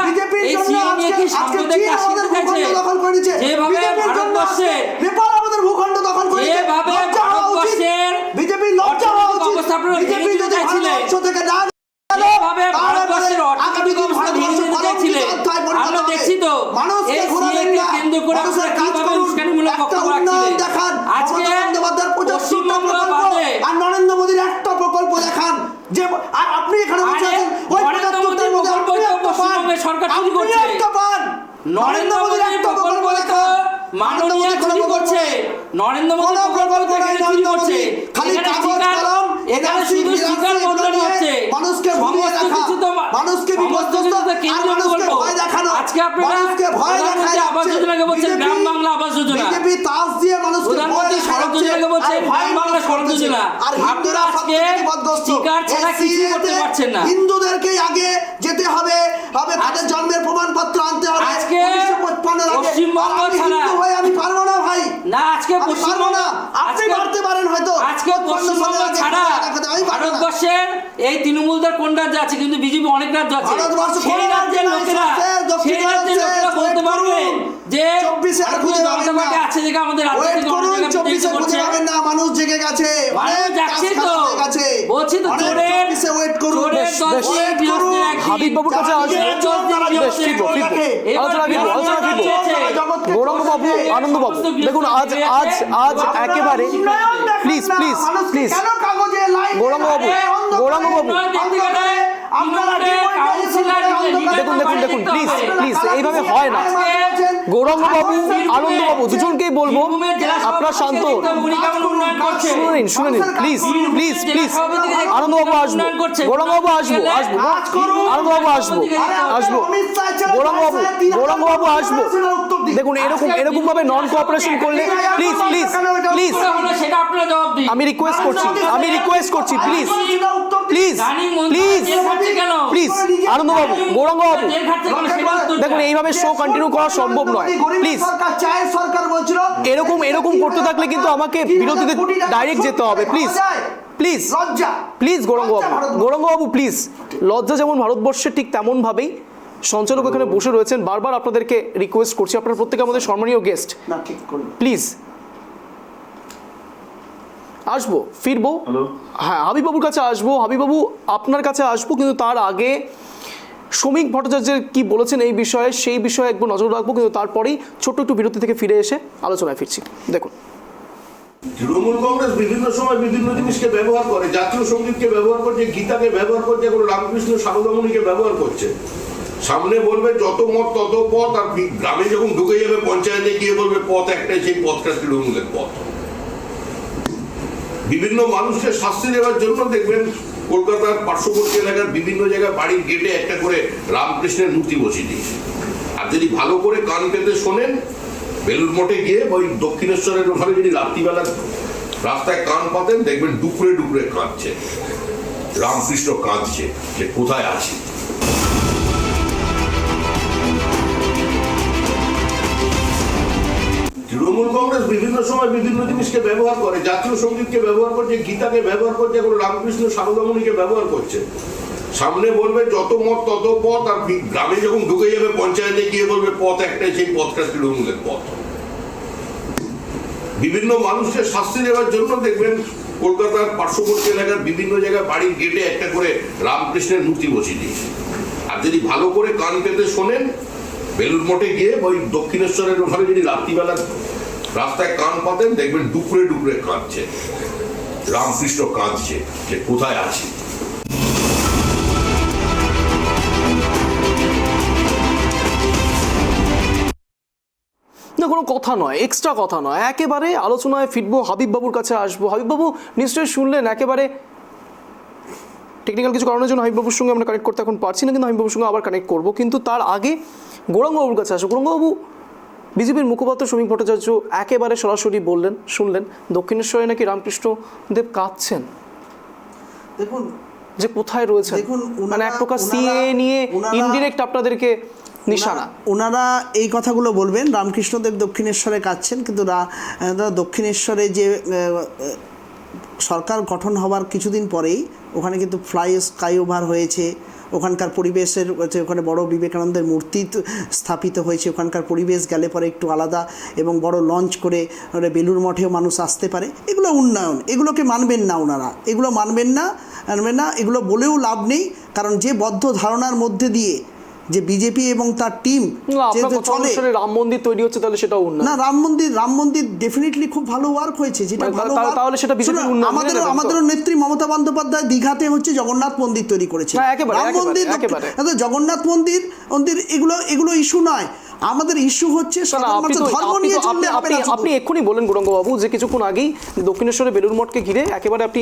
এই সিএ নিয়ে কি সাম্প্রদায়িক রাজনীতি চাইছে? যেভাবে ভারতবর্ষের নেপাল আমাদের ভূখণ্ড দখল করেছে, যেভাবে ভারতবর্ষের বিজেপি লজ্জা হওয়া উচিত। অবস্থা আপনারা ভেঙে দিতে চাইছিলেন, যেভাবে ভারতবর্ষের অর্থনৈতিক অবস্থা ভেঙে দিতে চাইছিলেন, আমরা দেখছি তো এই সিএকে কেন্দ্র করে আপনারা কিভাবে উস্কানিমূলক বক্তব্য রাখছিলেন। আজকে পশ্চিমবঙ্গ বাদে আর নরেন্দ্র মোদীর একটা প্রকল্প দেখান যে, আর আপনি এখানে বসে আছেন ওই নরেন্দ্র মোদীর প্রকল্প তো পশ্চিমবঙ্গের সরকার চুরি করছে। নরেন্দ্র মোদীর প্রকল্প তো মাননীয় চুরি করছে, নরেন্দ্র মোদীর প্রকল্প থেকে চুরি করছে। এখানে এখানে শুধু স্টিকার বদলানো হচ্ছে, সমস্ত কিছু তো কেন্দ্রীয় প্রকল্প। আজকে আপনারা প্রধানমন্ত্রী আবাস যোজনাকে বলছেন গ্রাম বাংলা আবাস যোজনা, প্রধানমন্ত্রী সড়ক যোজনাকে বলছেন গ্রাম বাংলা সড়ক যোজনা। আপনারা আজকে স্টিকার ছাড়া কিছু করতে পারছেন না। হিন্দুদেরকে আগে যেতে হবে, তাদের জন্মের প্রমাণপত্র আনতে হবে। আজকে পশ্চিমবঙ্গ ছাড়া আমি পারবো না ভাই, না আজকে পশ্চিমবঙ্গ আপনি পারতে পারেন হয়তো। আজকে পশ্চিমবঙ্গ ছাড়া ভারতবর্ষের এই তৃণমূলদের কোন রাজ্য আছে? কিন্তু বিজেপি অনেক রাজ্য আছে। সেই রাজ্যের লোকেরা বলতে পারবে যে জনতা পার্টি আছে যেটা আমাদের রাজ্য থেকে অনেক জায়গায় করছে না, মানুষ জেগে গেছে, মানুষ যাচ্ছে তো, বলছি তো চোরের হাবিব বাবুর কাছে গৌরাঙ্গবাবু, আনন্দবাবু, দেখুন আজ আজ আজ একেবারে প্লিজ প্লিজ প্লিজ গৌরাঙ্গবাবু, দেখুন দেখুন দেখুন প্লিজ প্লিজ এইভাবে হয় না। গৌরাঙ্গবাবু, আনন্দবাবু দুজনকেই বলবো আপনার শান্ত শুনে নিন, শুনে নিন প্লিজ প্লিজ প্লিজ। আনন্দবাবু আসবো, গৌরাঙ্গবাবু আসবো, আনন্দবাবু আসবো, গৌরাঙ্গবাবু আসবো, দেখুন এরকম ভাবে নন কোঅপারেশন করলে প্লিজ সেটা আপনারা জবাব দিন। আমি রিকোয়েস্ট করছি প্লিজ আনন্দবাবু, গৌরাঙ্গবাবু, দেখুন এইভাবে শো কন্টিনিউ করা সম্ভব নয়, প্লিজ। এরকম করতে থাকলে কিন্তু আমাকে বিরতিতে ডাইরেক্ট যেতে হবে, প্লিজ গৌরাঙ্গবাবু প্লিজ। লজ্জা যেমন ভারতবর্ষে ঠিক তেমন ভাবেই সঞ্চালক এখানে বসে রয়েছেন, বারবার আপনাদেরকে রিকোয়েস্ট করছি, আপনারা প্রত্যেকে আমাদের সম্মানীয় গেস্ট, প্লিজ আসবো, ফিরবো। হ্যাঁ, হাবিববাবুর কাছে আসবো, হাবিববাবু আপনার কাছে আসবো, কিন্তু তার আগে শ্রমিক ভট্টাচার্যের কি বলেছেন এই বিষয়ে, সেই বিষয়ে একবার নজর রাখবো, কিন্তু তারপরেই ছোট্ট একটু বিরতি থেকে ফিরে এসে আলোচনায় ফিরছি। দেখুন, তৃণমূল কংগ্রেস বিভিন্ন সময় বিভিন্ন জিনিসকে ব্যবহার করে, জাতীয় সঙ্গীতকে ব্যবহার করছে, গীতাকে ব্যবহার করছে, কোনো রামকৃষ্ণ সারদামণিকে ব্যবহার করছে। সামনে বলবে যত মত তত পথ, আর গ্রামে যখন ঢুকে যাবে পঞ্চায়েতে গিয়ে বলবে পথ একটাই, সেই পথটা তৃণমূলের পথ। বিভিন্ন মানুষকে শাস্তি দেওয়ার জন্য দেখবেন কলকাতার পার্শ্ববর্তী এলাকার বিভিন্ন জায়গায় বাড়ির গেটে একটা করে রামকৃষ্ণের মূর্তি বসিয়ে দিয়েছে। আর যদি ভালো করে কান পেতে শোনেন, বেলুর মঠে গিয়ে ওই দক্ষিণেশ্বরের ওখানে যদি রাত্রিবেলা রাস্তায় কান পাতেন, দেখবেন ডুকরে ডুকরে কাঁদছে, রামকৃষ্ণ কাঁদছে যে কোথায় আছে। তৃণমূল কংগ্রেস বিভিন্ন সময় বিভিন্ন জিনিসকে ব্যবহার করে, জাতীয় সঙ্গীতকে ব্যবহার করছে, গীতাকে ব্যবহার করছে, কোনো রামকৃষ্ণ সারদামণিকে ব্যবহার করছে। সামনে বলবে যত মত তত পথ, আর গ্রামে যখন ঢুকে যাবে পঞ্চায়েতে গিয়ে বলবে পথ একটাই, সেই পথটা তৃণমূলের পথ। বিভিন্ন মানুষকে শাস্তি দেওয়ার জন্য দেখবেন কলকাতার পার্শ্ববর্তী এলাকার বিভিন্ন জায়গায় বাড়ির গেটে একটা করে রামকৃষ্ণের মূর্তি বসিয়ে দিয়েছে। আর যদি ভালো করে কান পেতে শোনেন, বেলুর মঠে গিয়ে ওই দক্ষিণেশ্বরের ওখানে যদি রাত্রিবেলা রাস্তায় কান পাতেন, দেখবেন ডুকরে ডুকরে কাঁদছে, রামকৃষ্ণ কাঁদছে যে কোথায় আছে। না, কোনো কথা নয়, এক্সট্রা কথা নয়, একেবারে আলোচনায় ফিরবো, হাবিববাবুর কাছে আসবো। হাবিববাবু নিশ্চয়ই শুনলেন, একেবারে টেকনিক্যাল কিছু কারণের জন্য হাবিববাবুর সঙ্গে আমরা কানেক্ট করতে এখন পারছি না, কিন্তু হাবিববাবুর সঙ্গে আবার কানেক্ট করবো। কিন্তু তার আগে গৌরাঙ্গবাবুর কাছে আসবো। গৌরাঙ্গবাবু, বিজেপির মুখপাত্র শ্রমিক ভট্টাচার্য একেবারে সরাসরি বললেন, শুনলেন, দক্ষিণেশ্বরে নাকি রামকৃষ্ণ দেব কাঁদছেন, দেখুন যে কোথায় রয়েছে, মানে এক প্রকার সিএ নিয়ে ইনডিরেক্ট আপনাদেরকে নিশানা। ওনারা এই কথাগুলো বলবেন, রামকৃষ্ণদেব দক্ষিণেশ্বরে কাঁদছেন, কিন্তু দক্ষিণেশ্বরে যে সরকার গঠন হওয়ার কিছুদিন পরেই ওখানে কিন্তু ফ্লাইওভার হয়েছে, ওখানকার পরিবেশের ওখানে বড় বিবেকানন্দের মূর্তি স্থাপিত হয়েছে, ওখানকার পরিবেশ গেলে পরে একটু আলাদা, এবং বড় লঞ্চ করে বেলুর মঠেও মানুষ আসতে পারে। এগুলো উন্নয়ন, এগুলোকে মানবেন না ওনারা, এগুলো মানবেন না, এগুলো বলেও লাভ নেই। কারণ যে বদ্ধ ধারণার মধ্যে দিয়ে যে বিজেপি এবং তার টিম চলে, রাম মন্দির তৈরি হচ্ছে, তাহলে সেটাও উন্নয়ন না। রাম মন্দির ডেফিনেটলি খুব ভালো ওয়ার্ক হয়েছে, যেটা ভালো, তাহলে সেটা বিজেপির উন্নয়ন। আমাদের নেত্রী মমতা বন্দ্যোপাধ্যায় দীঘাতে হচ্ছে জগন্নাথ মন্দির তৈরি করেছে, রাম মন্দির, জগন্নাথ মন্দির এগুলো ইস্যু নয়। আমাদের ইস্যু হচ্ছে ধর্ম নিয়ে চললে হবে না। আপনি এক্ষুনি বলেন গৌরাঙ্গবাবু যে কিছুক্ষণ আগেই দক্ষিণেশ্বরে বেলুর মঠকে ঘিরে একেবারে আপনি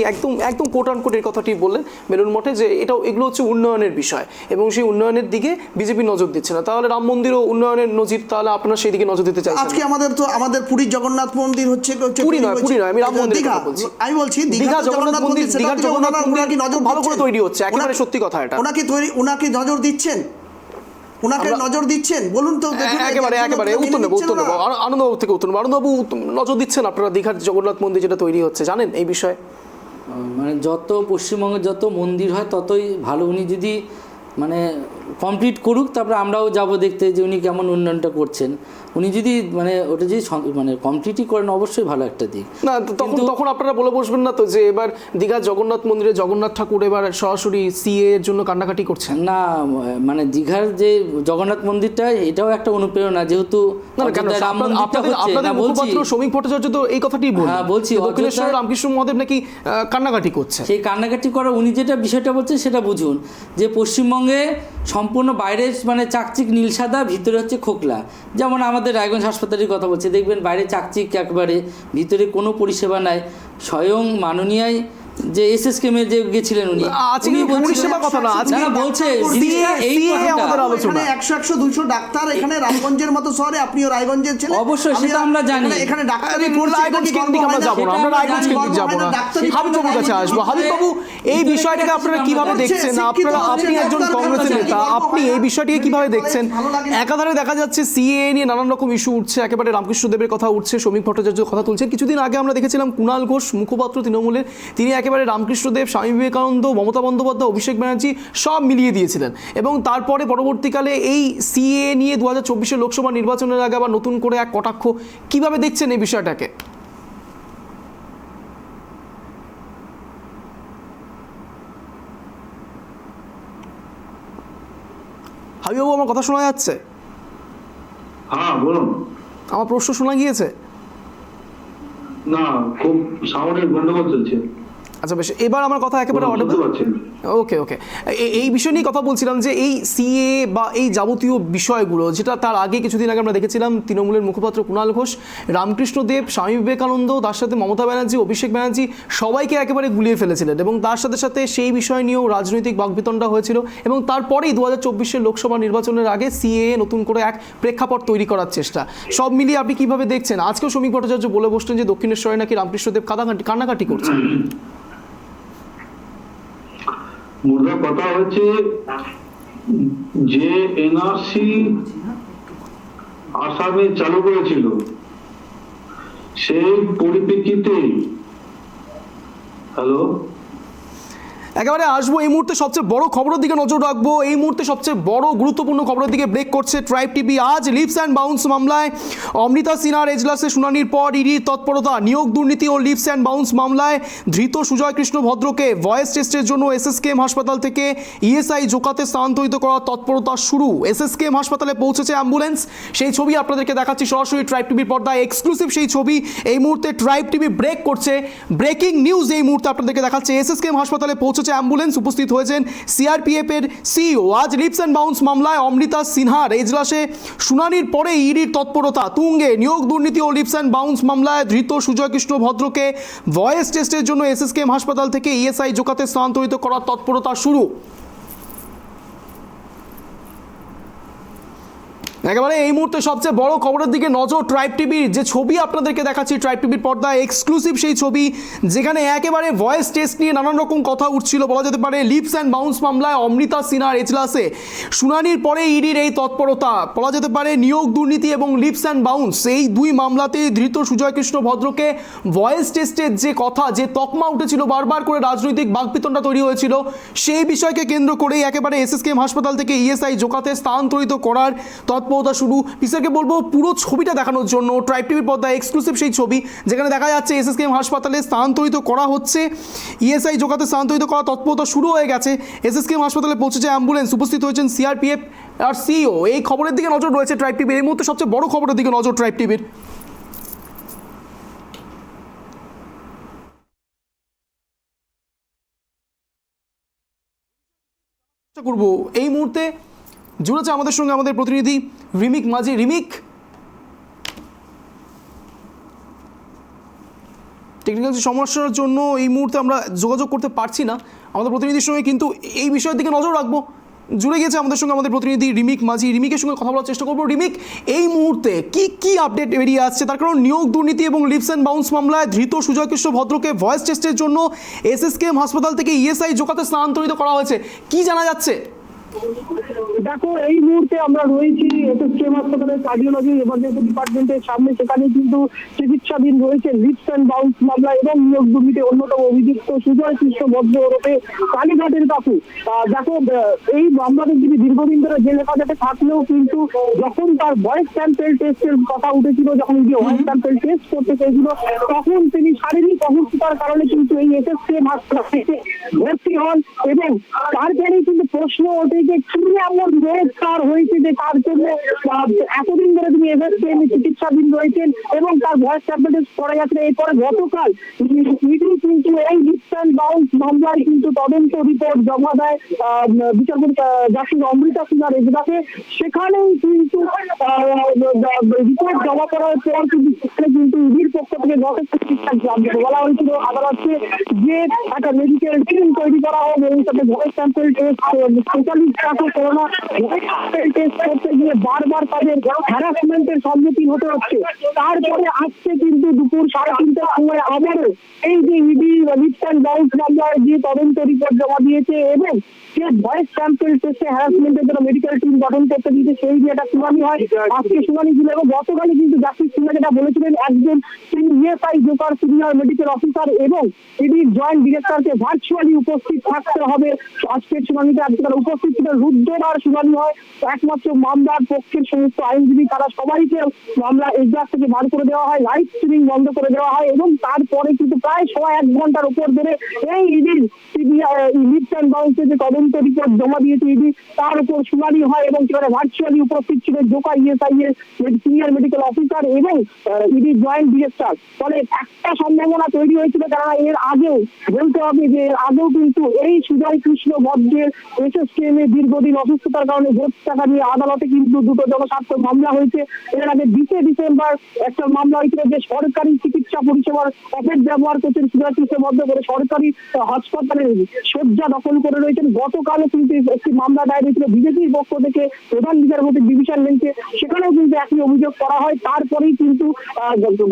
একদম কোট আনকোট এর কথাটি বললেন বেলুর মঠে, যে এগুলো হচ্ছে উন্নয়নের বিষয় এবং সেই উন্নয়নের দিকে বিজেপি নজর দিচ্ছে না। তাহলে রাম মন্দিরও উন্নয়নের নজির, তাহলে আপনারা সেই দিকে নজর দিতে চাইছেন। আজকে আমাদের পুরীর জগন্নাথ মন্দির হচ্ছে, পুরী নয়, আমি রাম মন্দির কথা বলছি। আমি বলছি দীঘা জগন্নাথ মন্দির, দীঘার জগন্নাথ মন্দির নজর ভালো করে তৈরি হচ্ছে, একেবারে সত্যি কথা এটা। ওনাকে নজর দিচ্ছেন, ওনাকে নজর দিচ্ছেন, বলুন তো। একেবারে উত্তর নেবো আনন্দবাবু থেকে উত্তর নেবো। আনন্দবাবু, নজর দিচ্ছেন আপনারা দীঘার জগন্নাথ মন্দির যেটা তৈরি হচ্ছে, জানেন এই বিষয়ে? মানে যত পশ্চিমবঙ্গে যত মন্দির হয় ততই ভালো। উনি যদি মানে কমপ্লিট করুক, তারপরে আমরাও যাব দেখতে যে উনি কেমন উন্নয়নটা করছেন। উনি যদি মানে ওটা যদি মানে কমপ্লিটই করেন, অবশ্যই ভালো একটা দিক। না, তখন আপনারা বলে বসবেন না তো যে এবার দীঘার জগন্নাথ মন্দিরে জগন্নাথ ঠাকুর এবার সরাসরি সিএ এর জন্য কান্নাকাটি করছেন? না, মানে দীঘার যে জগন্নাথ মন্দিরটা, এটাও একটা অনুপ্রেরণা, যেহেতু আপনাদের মুখপাত্র শ্রমিক ভট্টাচার্য তো এই কথাটাই বলছেন। হ্যাঁ, বলছি দক্ষিণেশ্বরের রামকৃষ্ণ মহাদেব নাকি কান্নাকাটি করছে। সেই কান্নাকাটি করা, উনি যেটা বিষয়টা বলছেন সেটা বুঝুন, যে পশ্চিমবঙ্গে সম্পূর্ণ বাইরে মানে চাকচিক নীল সাদা, ভিতরে হচ্ছে খোকলা। যেমন আমাদের রায়গঞ্জ হাসপাতালের কথা বলছে, দেখবেন বাইরে চাকচিক একেবারে, ভিতরে কোনো পরিষেবা নাই। স্বয়ং মাননীয় যে এসএসকেএম যে গেছিলেন উনি আজকে উনি বলছিলেন- পরিষেবা কথা না, আজকে না, বলছে CA এই কথাটা- আমাদের আলোচনা। এখানে 100-200 ডাক্তার, এখানে রায়গঞ্জের মতো শহরে, আপনিও রায়গঞ্জের ছেলে, অবশ্যই, আমিও- সেটা আমরা জানি। এখানে ডাক্তারি রায়গঞ্জ কেন্দ্রিক আমরা যাবো না, আমরা রায়গঞ্জ কেন্দ্রিক যাবো না। হাবিববাবুর কাছে আসবো। হাবিববাবু, এই বিষয়টাকে আপনারা কিভাবে দেখছেন? আপনি একজন কংগ্রেসের নেতা, আপনি এই বিষয়টিকে কিভাবে দেখছেন? একাধারে দেখা যাচ্ছে সিএএ নিয়ে নানান রকম ইস্যু উঠছে, একেবারে রামকৃষ্ণ দেবের কথা উঠছে, শ্রমিক ভট্টাচার্যের কথা তুলছেন। কিছুদিন আগে আমরা দেখেছিলাম কুণাল ঘোষ, মুখপাত্র তৃণমূলের, তিনি একেবারে রামকৃষ্ণ দেব, স্বামী বিবেকানন্দ, মমতা বন্দ্যোপাধ্যায়, অভিষেক ব্যানার্জি সব মিলিয়ে দিয়েছিলেন। এবং তারপরে পরবর্তীকালে এই সিএএ নিয়ে 2024 লোকসভা নির্বাচনের আগে আবার নতুন করে এক কটাক্ষ, কিভাবে দেখছেন এই বিষয়টাকে? হাবিবাবু, আমার কথা শোনা যাচ্ছে? হ্যাঁ বলুন। আমার প্রশ্ন শোনা গিয়েছে? না, খুব সাউন্ডের গন্ডগোল চলছে, আচ্ছা বেশ, এবার আমার কথা একেবারে বুঝতে অডিবল। পারছেন? ওকে ওকে, এই বিষয় নিয়ে কথা বলছিলাম যে এই সিএ বা এই যাবতীয় বিষয়গুলো, যেটা তার আগে কিছুদিন আগে আমরা দেখেছিলাম তৃণমূলের মুখপাত্র কুণাল ঘোষ, রামকৃষ্ণ দেব, স্বামী বিবেকানন্দ, তার সাথে মমতা ব্যানার্জি, অভিষেক ব্যানার্জি সবাইকে একেবারে গুলিয়ে ফেলেছিলেন। এবং তার সাথে সাথে সেই বিষয় নিয়েও রাজনৈতিক বাকবিতণ্ডা হয়েছিল। এবং তারপরেই 2024 লোকসভা নির্বাচনের আগে সিএ নতুন করে এক প্রেক্ষাপট তৈরি করার চেষ্টা। সব মিলিয়ে আপনি কিভাবে দেখছেন? আজকেও শ্রমিক ভট্টাচার্য বলে বসলেন যে দক্ষিণেশ্বরে নাকি রামকৃষ্ণ দেব কান্নাকাটি করছেন। মোদ্দা কথা হচ্ছে যে এনআরসি আসামে চালু করেছিল, সেই পরিপ্রেক্ষিতে হ্যালো একেবারে আসবো। এই মুহূর্তে সবচেয়ে বড় খবরের দিকে নজর রাখবো। এই মুহূর্তে সবচেয়ে বড় গুরুত্বপূর্ণ খবরের দিকে ব্রেক করছে ট্রাইব টিভি। আজ লিপস অ্যান্ড বাউন্স মামলায় অমৃতা সিনহার এজলাসে শুনানির পর ইডির তৎপরতা। নিয়োগ দুর্নীতি ও লিপস অ্যান্ড বাউন্স মামলায় ধৃত সুজয় কৃষ্ণ ভদ্রকে ভয়েস টেস্টের জন্য এসএসকেএম হাসপাতাল থেকে ইএসআই জোকাতে স্থানান্তরিত করার তৎপরতা শুরু। এসএসকেএম হাসপাতালে পৌঁছেছে অ্যাম্বুলেন্স, সেই ছবি আপনাদেরকে দেখাচ্ছি সরাসরি ট্রাইব টিভির পর্দায়, এক্সক্লুসিভ সেই ছবি। এই মুহূর্তে ট্রাইব টিভি ব্রেক করছে, ব্রেকিং নিউজ এই মুহূর্তে আপনাদেরকে দেখাচ্ছে। এসএসকেএম হাসপাতালে পৌঁছেছে অ্যাম্বুলেন্স, উপস্থিত হয়েছেন সিআরপিএফ এর সিইও। আজ লিপস অ্যান্ড বাউন্স মামলায় অমৃতা সিনহার এজলাসে শুনানির পরে ইডির তৎপরতা তুঙ্গে। নিয়োগ দুর্নীতি ও লিপস অ্যান্ড বাউন্স মামলায় ধৃত সুজয় কৃষ্ণ ভদ্রকে ভয়েস টেস্টের জন্য এসএসকেএম হাসপাতাল থেকে ইএসআই জোকাতে স্থানান্তরিত করার তৎপরতা শুরু। একেবারে এই মুহূর্তে সবচেয়ে বড় খবরের দিকে নজর ট্রাইব টিভির। যে ছবি আপনাদেরকে দেখাচ্ছি ট্রাইব টিভির পর্দায়, এক্সক্লুসিভ সেই ছবি, যেখানে একেবারে ভয়েস টেস্ট নিয়ে নানান রকম কথা উঠছিল। বলা যেতে পারে লিপস অ্যান্ড বাউন্স মামলায় অমৃতা সিনহার এজলাসে শুনানির পরে ইডির এই তৎপরতা। বলা যেতে পারে নিয়োগ দুর্নীতি এবং লিপস অ্যান্ড বাউন্স এই দুই মামলাতে ধৃত সুজয় কৃষ্ণ ভদ্রকে ভয়েস টেস্টের যে কথা, যে তকমা উঠেছিল, বারবার করে রাজনৈতিক বাকবিতণ্ডা তৈরি হয়েছিল, সেই বিষয়কে কেন্দ্র করেই একেবারে এসএসকেএম হাসপাতাল থেকে ইএসআই জোকাতে স্থানান্তরিত করার তৎপরতা শুরু। পিসারকে বলবো পুরো ছবিটা দেখানোর জন্য। ট্রাইব টিভির পর্দায় এক্সক্লুসিভ সেই ছবি, যেখানে দেখা যাচ্ছে এসএসকেএম হাসপাতালে স্থানান্তরিত করা হচ্ছে, ইএসআই জোকাতে স্থানান্তরিত করা তৎপরতা শুরু হয়ে গেছে। এসএসকেএম হাসপাতালে পৌঁছেছে অ্যাম্বুলেন্স, উপস্থিত হয়েছেন সিআরপিএফ আর সিইও। এই খবরের দিকে নজর রয়েছে ট্রাইব টিভির। এই মুহূর্তে সবচেয়ে বড় খবরের দিকে নজর ট্রাইব টিভির। করব এই মুহূর্তে জুড়েছে আমাদের সঙ্গে আমাদের প্রতিনিধি রিমিক মাঝি। রিমিক, টেকনিক্যাল সমস্যার জন্য এই মুহূর্তে আমরা যোগাযোগ করতে পারছি না আমাদের প্রতিনিধির সঙ্গে, কিন্তু এই বিষয়ের দিকে নজর রাখবো। জুড়ে গেছে আমাদের সঙ্গে আমাদের প্রতিনিধি রিমিক মাঝি। রিমিকের সঙ্গে কথা বলার চেষ্টা করবো। রিমিক, এই মুহূর্তে কি আপডেট বেরিয়ে আসছে? তার কারণ নিয়োগ দুর্নীতি এবং লিপস অ্যান্ড বাউন্স মামলায় ধৃত সুজয় কৃষ্ণ ভদ্রকে ভয়েস টেস্টের জন্য এসএসকেএম হাসপাতাল থেকে ইএসআই জোকাতে স্থানান্তরিত করা হয়েছে, কি জানা যাচ্ছে? দেখো, এই মুহূর্তে আমরা রয়েছি এসএসকেএম হাসপাতালের কার্ডিওলজি এমার্জেন্সি ডিপার্টমেন্টের সামনে। সেখানে কিন্তু চিকিৎসাধীন রয়েছে লিপস অ্যান্ড বাউন্স মামলা এবং নিয়োগ দুর্নীতি অন্যতম অভিযুক্ত সুজয় কৃষ্ণ ভদ্র ওরফে কালীঘাটের কাকু। দেখো, এই মামলাতে তিনি দীর্ঘদিন ধরে জেল হেফাজতে থাকলেও কিন্তু যখন তার ভয়েস স্যাম্পল টেস্টের কথা উঠেছিল, যখন ভয়েস স্যাম্পল টেস্ট করতে চেয়েছিল, তখন তিনি শারীরিক অসুস্থতার কারণে কিন্তু এই এসএসকেএম হাসপাতালে ভর্তি হন। এবং তারপরেই কিন্তু প্রশ্ন ওঠে যে কি এমন রোগ তার হয়েছে যে তার জন্য এতদিন ধরে তিনি এসএসকেএম চিকিৎসাধীন রয়েছেন এবং তার ভয়েস ট্যাবলেট পড়ে গেছে। এরপরে গতকাল ইডি কিন্তু এই লিফট অ্যান্ড বাউন্স মামলায় কিন্তু তদন্ত রিপোর্ট জমা দেয় বিচারপতি জাস্টিস অমৃতা সিনহার এজলাসে। সেখানেই কিন্তু রিপোর্ট জমা করার পর কিন্তু ইডির পক্ষ থেকে যথেষ্ট বলা হয়েছিল আদালতকে যে একটা মেডিকেল টিম তৈরি করা হবে এবং তাতে ভয়েস স্যাম্পল টেস্ট স্পেশালিস্ট কাছে করোনা ভয়েস স্যাম্পল টেস্ট করতে গিয়ে বারবার তাদের হ্যারাসমেন্টের সম্মুখীন হতে হচ্ছে। তারপরে আজকে কিন্তু দুপুর 3:30টার সময় আবারও এই যে ইডি লিফট অ্যান্ড বাউন্স মামলায় যে তদন্ত রিপোর্ট জমা দিয়েছে এবং যে ভয়েস স্যাম্পল টেস্টে হ্যারাসমেন্টের জন্য মেডিকেল টিম গঠন করতে দিয়েছে সেই যে একটা শুনানি হয়, আজকে শুনানি ছিল। এবং গতকালই কিন্তু জাস্টিস সিনহা যেটা বলেছিলেন একজন ESI Joker senior medical officer এবং ইডির জয়েন্ট ডিরেক্টরকে ভার্চুয়ালি উপস্থিত থাকতে হবে আজকের শুনানিতে। আজকে তারা উপস্থিত ছিল। রুদ্রবার শুনানি হয়, একমাত্র মামলার পক্ষের সমস্ত আইনজীবী তারা সবাইকে মামলা এজলাস থেকে বার করে দেওয়া হয়, লাইভ স্ট্রিমিং বন্ধ করে দেওয়া হয় এবং তারপরে কিন্তু প্রায় 1 ঘন্টার উপর ধরে এই ইডির লিফট অ্যান্ড বাউন্সের যে তদন্ত রিপোর্ট জমা দিয়েছে ইডি তার উপর শুনানি হয় এবং সেখানে ভার্চুয়ালি উপস্থিত ছিল জোকা ইএসআই এর সিনিয়র মেডিকেল অফিসার এবং ইডির জয়েন্ট ডিরেক্টর। ফলে একটা সম্ভাবনা তৈরি হয়েছিল, কারণ এর আগেও বলতে হবে যে এর আগেও কিন্তু এই সুজয় কৃষ্ণ ভদ্রের এসএসকেএম এর দীর্ঘদিন অসুস্থতার কারণে ভোট টাকা নিয়ে আদালতে কিন্তু দুটো জনস্বার্থ মামলা হয়েছে। এর আগে 20 ডিসেম্বর একটা মামলা হয়েছিল যে সরকারি চিকিৎসা পরিষেবার অপব্যবহার করছেন সুজয় কৃষ্ণ ভদ্র করে সরকারি হাসপাতালের শয্যা দখল করে রয়েছেন। গতকালও কিন্তু একটি মামলা দায়ের হয়েছিল বিজেপির পক্ষ থেকে প্রধান বিচারপতি ডিভিশন বেঞ্চে, সেখানেও কিন্তু একই অভিযোগ করা হয়। তারপরেই কিন্তু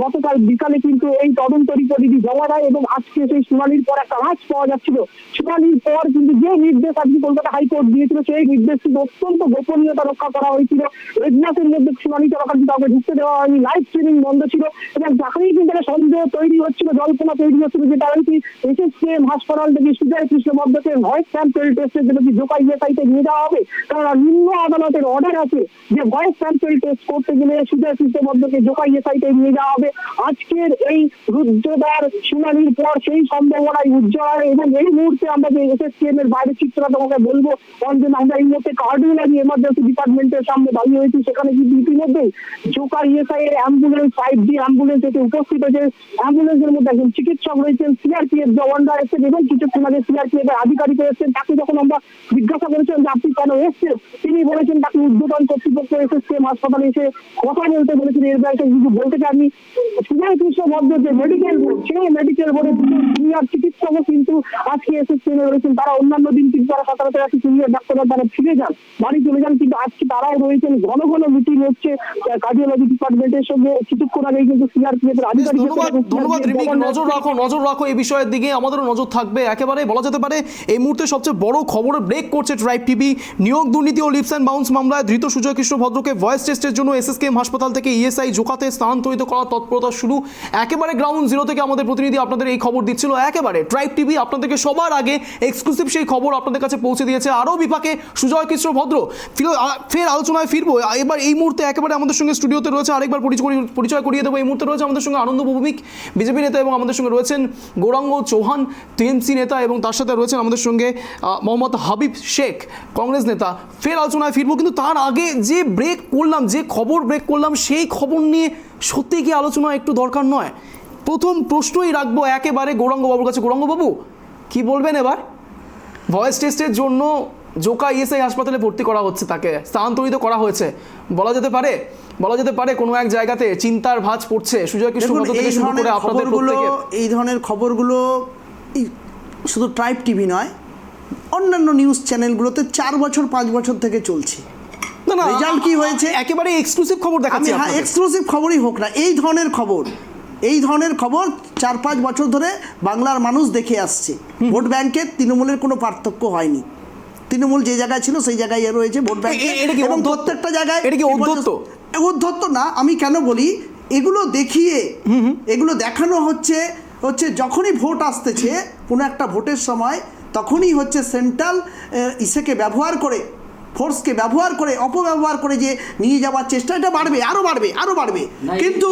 গতকাল বিকালে কিন্তু এই তদন্ত রিপোর্ট জমা দেয় এবং আজকে সেই শুনানির পর একটা আঁচ পাওয়া যাচ্ছিল। শুনানির পর কিন্তু যে নির্দেশ আজকে কলকাতা হাইকোর্ট দিয়েছিল সেই নির্দেশ কিন্তু অত্যন্ত গোপনীয়তা রক্ষা করা হয়েছিল। এজলাসের মধ্যে শুনানি চলাকালীন কাউকে ঢুকতে দেওয়া হয়নি, লাইভ স্ট্রিমিং বন্ধ ছিল এবং যাকেই কিন্তু একটা সন্দেহ তৈরি হচ্ছিল, জল্পনা তৈরি হচ্ছিল যেটা হয়েছে এসএসকেএম হাসপাতাল থেকে সুজয় কৃষ্ণ ভদ্রকে ভয়েস স্যাম্পল টেস্টের জন্য কি জোকা ইএসআইতে নিয়ে যাওয়া হবে। কারণ নিম্ন আদালতের অর্ডার আছে যে ভয়েস স্যাম্পল টেস্ট করতে গেলে সুজয় কৃষ্ণ ভদ্রকে জোকা ইএসআইতে নিয়ে যাওয়া হবে। আজকের এই রুদ্রদার শুনানির পর সেই সম্ভাবনায় উজ্জ্বল এবং এই মুহূর্তে আমরা যে এসএসকেএম এর বাইরের চিত্রটা তোমাকে বলবো অঞ্জন, আমরা এই মুহূর্তে কার্ডিওলজি এমার্জেন্সি ডিপার্টমেন্টের সামনে দাঁড়িয়ে হয়েছি। সেখানে কিন্তু ইতিমধ্যেই জোকা ইএসআই এর অ্যাম্বুলেন্স 5G অ্যাম্বুলেন্স এতে উপস্থিত হয়েছে। অ্যাম্বুলেন্সের মধ্যে একজন চিকিৎসক রয়েছেন, সিআরপিএফ জওয়ানরা এসেছেন এবং কিছুক্ষণ আগে সিআরপিএফ এর আধিকারিক এসেছেন। তাকে যখন আমরা জিজ্ঞাসা করেছেন যে আপনি কেন এসেছেন, তিনি বলেছেন তাকে উদ্বোধন কর্তৃপক্ষ এসএসকেএম হাসপাতালে এসে কথা বলতে বলেছেন। এর বাইরে কিছু বলতে চাননি। সুজয় কৃষ্ণ ভদ্র যে মেডিকেল বোর্ড, সেই মেডিকেল বোর্ডের সিনিয়র চিকিৎসকও কিন্তু আজকে এসএসকেএম এ রয়েছেন। তারা অন্যান্য দিন কিন্তু তারা সকালতে আছে সিনিয়র ডাক্তাররা তারা ফিরে যান, বাড়ি চলে যান, কিন্তু আজকে তারাও রয়েছেন। ঘন ঘন মিটিং হচ্ছে কার্ডিওলজি ডিপার্টমেন্টের সঙ্গে। কিছুক্ষণ আগে কিন্তু সিআরপিএফ এর আধিকারিক। ধন্যবাদ রিমিক, নজর রাখো এই বিষয়ের দিকে, আমাদেরও নজর থাকবে। একেবারে বলা যেতে পারে এই মুহূর্তে সবচেয়ে বড় খবরে ব্রেক করছে ট্রাইব টিভি। নিয়োগ দুর্নীতি ও লিফট অ্যান্ড বাউন্স মামলায় ধৃত সুজয় কৃষ্ণ ভদ্রকে ভয়েস টেস্টের জন্য এসএসকেএম হাসপাতাল থেকে ইএসআই জোকাতে স্থানান্তরিত করার তৎপরতা শুরু। একেবারে গ্রাউন্ড জিরো থেকে আমাদের প্রতিনিধি আপনাদের এই খবর দিচ্ছিল। একেবারে ট্রাইব টিভি আপনাদেরকে সবার আগে এক্সক্লুসিভ সেই খবর আপনাদের কাছে পৌঁছে দিয়েছে। আরও বিপাকে সুজয় কৃষ্ণ ভদ্র। ফের আলোচনায় ফিরবো। এবার এই মুহূর্তে একেবারে আমাদের সঙ্গে স্টুডিওতে রয়েছে, আরেকবার পরিচয় করিয়ে দেবো। এই মুহূর্তে রয়েছে আমাদের সঙ্গে আনন্দ ভৌমিক, বিজেপি নেতা, এবং আমাদের সঙ্গে রয়েছেন গৌরাঙ্গ চৌহান, টিএমসি নেতা, এবং তার সাথে রয়েছেন আমাদের সঙ্গে মোহাম্মদ হাবিব শেখ, কংগ্রেস নেতা। ফের আলোচনায় ফিরবো, কিন্তু তার আগে যে ব্রেক করলাম, যে খবর ব্রেক করলাম, সেই খবর নিয়ে সত্যি কি আলোচনা একটু দরকার নয়? প্রথম প্রশ্নই রাখবো একেবারে গৌরাঙ্গবাবুর কাছে। গৌরাঙ্গবাবু, কি বলবেন এবার? ভয়েস টেস্টের জন্য জোকা ইএসআই হাসপাতালে ভর্তি করা হচ্ছে, তাকে স্থানান্তরিত করা হয়েছে। বলা যেতে পারে কোনো এক জায়গাতে চিন্তার ভাঁজ পড়ছে সুজয় কৃষ্ণ ভদ্র থেকে শুরু করে আপনাদের প্রত্যেকের। এই ধরনের খবরগুলো শুধু ট্রাইব টিভি নয়, অন্যান্য নিউজ চ্যানেলগুলোতে 4 বছর 5 বছর থেকে চলছে। না, রেজাল্ট কি হয়েছে একেবারে এক্সক্লুসিভ খবর দেখাচ্ছি। এক্সক্লুসিভ খবরই হোক না, এই ধরনের খবর 4-5 বছর ধরে বাংলার মানুষ দেখে আসছে। ভোট ব্যাংকের তৃণমূলের কোনো পার্থক্য হয়নি। তৃণমূল যে জায়গায় ছিল সেই জায়গায় রয়েছে ভোট ব্যাংকে, এবং প্রত্যেকটা জায়গায়। এটা কি উদ্ধত্ত না, আমি কেন বলি, এগুলো দেখিয়ে এগুলো দেখানো হচ্ছে যখনই ভোট আসতেছে কোনো একটা ভোটের সময়, তখনই হচ্ছে সেন্ট্রাল ইসেকে ব্যবহার করে ফোর্সকে ব্যবহার করে অপব্যবহার করে যে নিয়ে যাওয়ার চেষ্টা, এটা বাড়বে, আরো বাড়বে, আরো বাড়বে। না, কিন্তু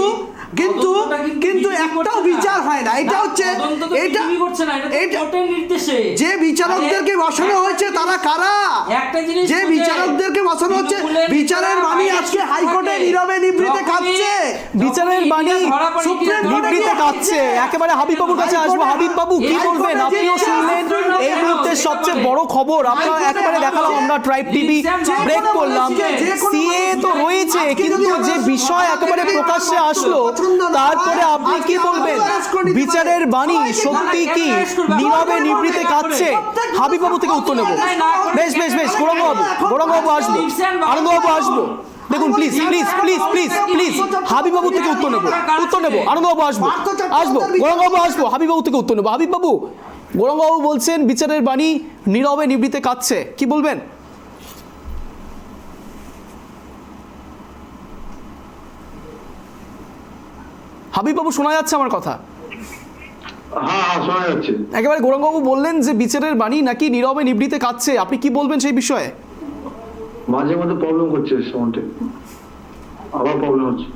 কিন্তু তদন্তটা কিন্তু কিছুই একটাও করছে না। বিচার হয় না। এটা না, হচ্ছে তদন্ত তো এটা কিছুই করছে না, এটা তো এটা কোর্টের নির্দেশে। যে বিচারকদেরকে বসানো হয়েছে তারা কারা? একটা জিনিস যে বুঝে, বিচারকদেরকে বসানো হচ্ছে, তৃণমূলের বিচারের নেতারা বাণী বাইরে আজকে চুপ হাইকোর্টে থাকে। নীরবে নিবৃতে যখনই- কাঁপছে। বিচারের বাণী ধরা পড়ে সুপ্রিম কি- কোর্টে নিবৃতে কাঁপছে। একেবারে হাবিব বাবুর কাছে আসবো। হাবিব বাবু কি বলবেন? আপনিও শুনলেন এই মুহূর্তে সবচেয়ে বড় খবর আপনারা একেবারে দেখালাম আমরা ট্রাইব টিভি ব্রেক করলাম। সিএ তো রয়েছে, কিন্তু যে বিষয় একেবারে প্রকাশ্যে আসলো তারপরে আপনি কি বলবেন? বিচারের বাণী সত্যি কি নীরবে নিবৃতে কাঁদছে? হাবিব বাবু থেকে উত্তর নেব। বেশ বেশ বেশ, গৌরঙ্গবাবু আসবো, আনন্দবাবু আসবো। দেখুন please please please please please, Habib বাবু থেকে উত্তর নেব, আনন্দবাবু আসবো, গৌরঙ্গবাবু আসবো, হাবিব বাবু থেকে উত্তর নেবো। হাবিব বাবু, গৌরঙ্গবাবু বলছেন বিচারের বাণী নীরবে নিবৃতে কাঁদছে, কি বলবেন? হাবিব বাবু শোনা যাচ্ছে আমার কথা? হ্যাঁ শোনা যাচ্ছে। একেবারে গৌরঙ্গবাবু বললেন যে বিচারের বাণী নাকি নীরবে নিবৃতে কাঁদছে, আপনি কি বলবেন সেই বিষয়ে? মাঝে মধ্যে প্রবলেম করছে সাউন্ডে, আবার প্রবলেম হচ্ছে।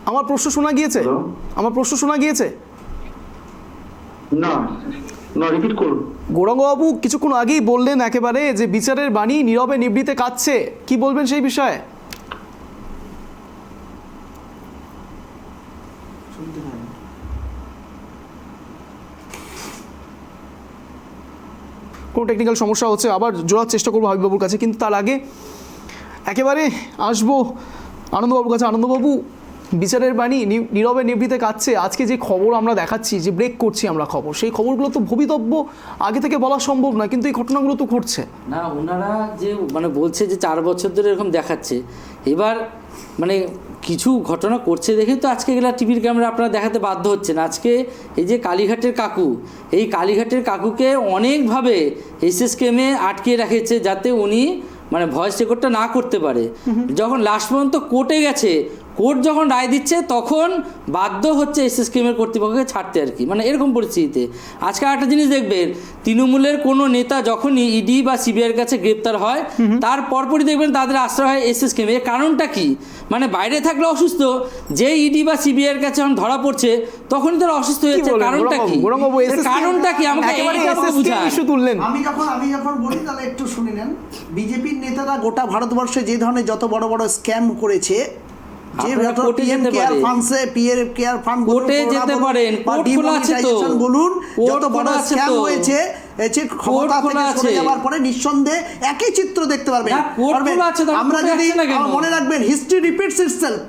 আমার প্রশ্ন শোনা গিয়েছে? Hello? আমার প্রশ্ন শোনা গিয়েছে? না না, রিপিট করুন। গৌরঙ্গবাবু কিছুক্ষণ আগেই বললেন একেবারে যে বিচারের বাণী নীরবে নিবৃতে কাঁদছে, কি বলবেন সেই বিষয়ে? কোনো টেকনিক্যাল সমস্যা হচ্ছে, আবার জোড়ার চেষ্টা করবো হাবিববাবুর কাছে, কিন্তু তার আগে একেবারে আসবো আনন্দবাবুর কাছে। আনন্দবাবু, বিচারের বাণী নীরবে নিবৃতে কাঁদছে, আজকে যে খবর আমরা দেখাচ্ছি, যে ব্রেক করছি আমরা খবর, সেই খবরগুলো তো ভবিতব্য আগে থেকে বলা সম্ভব না, কিন্তু এই ঘটনাগুলো তো ঘটছে। না, ওনারা যে মানে বলছে যে 4 বছর ধরে এরকম দেখাচ্ছে, এবার মানে কিছু ঘটনা করছে দেখে তো আজকে এগুলা টিভির ক্যামেরা আপনারা দেখাতে বাধ্য হচ্ছেন। আজকে এই যে কালীঘাটের কাকু, এই কালীঘাটের কাকুকে অনেকভাবে এসএসকেএমে আটকে রেখেছে যাতে উনি মানে ভয়েস রেকর্ডটা না করতে পারে। যখন লাস্ট পর্যন্ত কোর্টে গেছে, কোর্ট যখন রায় দিচ্ছে তখন বাধ্য হচ্ছে এসএসকেএমের কর্তৃপক্ষকে ছাড়তে আর কি, মানে এরকম পরিস্থিতিতে। আজকে একটা জিনিস দেখবেন, তৃণমূলের কোনো নেতা যখনই ইডি বা সিবিআইয়ের কাছে গ্রেপ্তার হয় তার পরপরই দেখবেন তাদের আশ্রয় হয় এসএসকেএম। এর কারণটা কি? মানে বাইরে থাকলে অসুস্থ, যে ইডি বা সিবিআইয়ের কাছে যখন ধরা পড়ছে তখনই তারা অসুস্থ হয়ে যাচ্ছে। কারণটা কি? এর কারণটা কি? আমাকে এইটা বুঝান। ইস্যু তুললেন। আমি যখন বলি তাহলে একটু শুনে নেন। বিজেপির নেতারা গোটা ভারতবর্ষে যে ধরনের যত বড় বড় স্ক্যাম করেছে, যে আপনারা কোর্টে যেতে পারেন। কোর্টে যেতে পারেন, কোর্ট খোলা আছে তো। বলুন, যত কোর্ট বড় খোলা আছে স্ক্যাম তো। হয়েছে, ক্ষমতা থেকে সরে যাওয়ার পরে নিঃসন্দেহে একই চিত্র দেখতে পারবেন। না, কোর্ট খোলা আছে তো, আমরা কোর্টে যদি যাচ্ছে না কেন? মনে রাখবেন, হিস্ট্রি রিপিটস ইটসেলফ।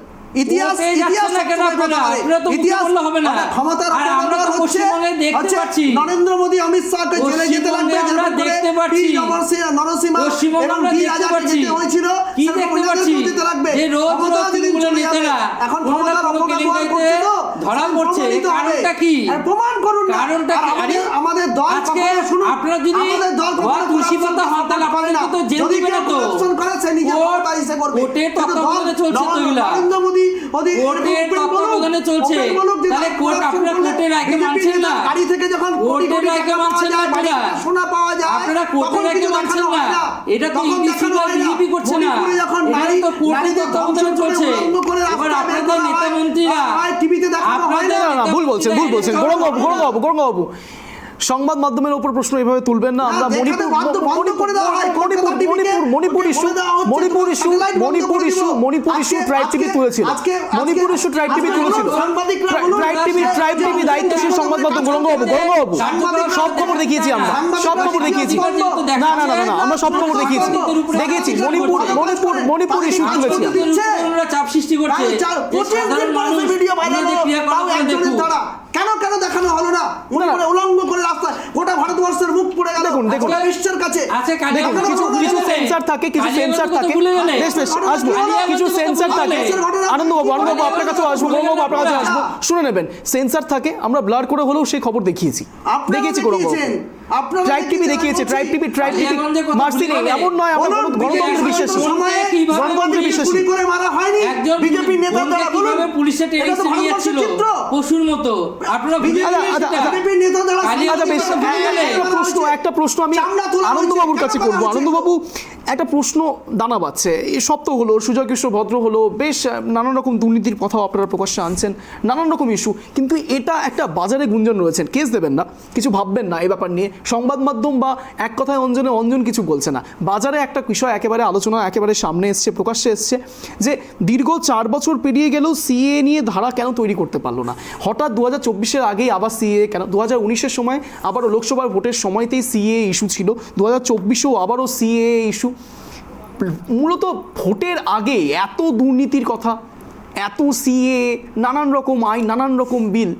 ইতিহাস কোর্টে যাচ্ছে না কেন আপনারা? আপনারা তো মুখে বললে হবে না। ক্ষমতার আর আমরা তো পশ্চিমবঙ্গে দেখতে পাচ্ছি। নরেন্দ্র মোদী অমিত শাহকে জেলে যেতে লাগবে, পশ্চিমবঙ্গে আমরা দেখতে পাচ্ছি। নরসিংহা পশ্চিমবঙ্গে এবং আমরা বি দেখতে রাজাকে পাচ্ছি। যেতে হয়েছিল, কি সেরকম দেখতে ওনাদেরকেও পাচ্ছি? যেতে লাগবে। যে রোজ ক্ষমতা রোজ যেদিন তৃণমূলের চলে যাবে, নেতারা এখন কোনো না ক্ষমতার কোনো অপব্যবহার কেলেঙ্কারিতে করছে তো, ধরা সেটা পড়ছে। প্রমাণিত হবে। কারণটা কি? আর প্রমাণ করুন না। কারণটা আর কি? আমাদের দল আজকে কখনো শুনুন, আপনারা যদি আমাদের দল কখনো ভয় তুলসী পাতা corruption হন তাহলে support করে না। আপনাদের তো জেল যদি দিবে কেউ না তো। corruption করে, সে নিজের কোর্ট- ক্ষমতা ইসে করবে। কোর্টের কিন্তু দল- তত্ত্বাবধানে চলছে তো এগুলা। নরেন্দ্র মোদী কোর্টের তত্ত্বাবধানে চলছে। তাহলে কোর্ট আপনারা কোর্টের রায়কে মানছেন না। গাড়ি থেকে যখন কোর্টের রায়কে মানছেন না আপনারা। শোনা পাওয়া যায়, আপনারা কোর্টের তখন রায়কে কিছু মানছেন দেখানো হয় না। এটা তো তখন ইডি দেখানো হয় না। বিজেপি করছে না। মণিপুরে যখন এটা নারী- তো কোর্টের নারীদের তত্ত্বাবধানে ধর্ষণ করে চলছে। উলঙ্গ করে এবার রাস্তায় বের আপনাদের করা হয়, নেতা মন্ত্রীরা হয় টিভিতে দেখানো হয় না। না, ভুল বলছেন গৌরঙ্গবাবু। সংবাদ মাধ্যমের উপর প্রশ্ন এভাবে তুলবেন না। আমরা দেখাতে বন্ধ করে দেওয়া হয়, কলকাতা টিভিকে মণিপুর বলে ইস্যু দেওয়া হচ্ছে, মণিপুর ইস্যু satellite বন্ধ করে দিব। মণিপুর ইস্যু ট্রাইব টিভি তুলেছিল। মণিপুর ইস্যু ট্রাইব টিভি তুলেছিল। ট্রাইব টিভি দায়িত্বশীল সংবাদ মাধ্যম। গৌরঙ্গবাবু সব খবর দেখিয়েছি আমরা, সব খবর দেখিয়েছি। না, আমরা সব খবর দেখিয়েছি। মণিপুর ইস্যু তুলেছি। চাপ সৃষ্টি করছে। সাধারণ মানুষ কেন দেখানো হলো না? মণিপুরে উলঙ্গ করে রাস্তায় গোটা ভারতবর্ষের মুখ পড়ে গেল দেখুন। বিশ্বের কাছে। কিছু সেন্সার থাকে, আসবো কিছু সেন্সার থাকে। আনন্দবাবু আপনার কাছেও আসবো, গৌরবাবু আপনার কাছে আসবো। শুনে নেবেন, সেন্সার থাকে, আমরা ব্লার করে হলেও সেই খবর দেখিয়েছি গৌরবাবু। ট্রাইব টিভি দেখিয়েছে, ট্রাইব টিভি মার্সি নেই এমন নয়। আমরা গণতন্ত্রের বিশ্বাসী, গণতন্ত্রের বিশ্বাসী। করে মারা হয়নি একজন বিজেপি নেতা দ্বারা। বলুন, পুলিশে টেনে এটা তো নিয়ে ভারতবর্ষের যাচ্ছিল চিত্র। পশুর মতো। আপনারা বিজেপির নেতা যারা আচ্ছা বেশ, একটা প্রশ্ন আমি চামড়া তোলা হয়েছে, আনন্দবাবুর কাছে কেন করবো। করা হচ্ছে? আনন্দবাবু, একটা প্রশ্ন দানা বাচ্ছে, এই সপ্তাহ হলো, সুজয় কৃষ্ণ ভদ্র হলো, বেশ নানান রকম দুর্নীতির কথাও আপনারা প্রকাশ্যে আনছেন, নানান রকম ইস্যু, কিন্তু এটা একটা বাজারে গুঞ্জন রয়েছেন, কেস দেবেন না, কিছু ভাববেন না এই ব্যাপার নিয়ে, সংবাদ মাধ্যম বা এক কথায় অঞ্জন কিছু বলছে না, বাজারে একটা বিষয় একেবারে আলোচনা একেবারে সামনে এসছে, প্রকাশ্যে এসছে, যে দীর্ঘ 4 বছর পেরিয়ে গেলেও সিএ নিয়ে ধারা কেন তৈরি করতে পারলো না, হঠাৎ 2024-এর আগেই আবার সিএ কেন, 2019-এর সময় আবারও লোকসভার ভোটের সময়তেই সিএ ইস্যু ছিল, 2024-এও আবারও সিএ ইস্যু, মূলত ভোটের আগে এত দুর্নীতির কথা, এত সিএ, নানান রকম আইন, নানান রকম বিল,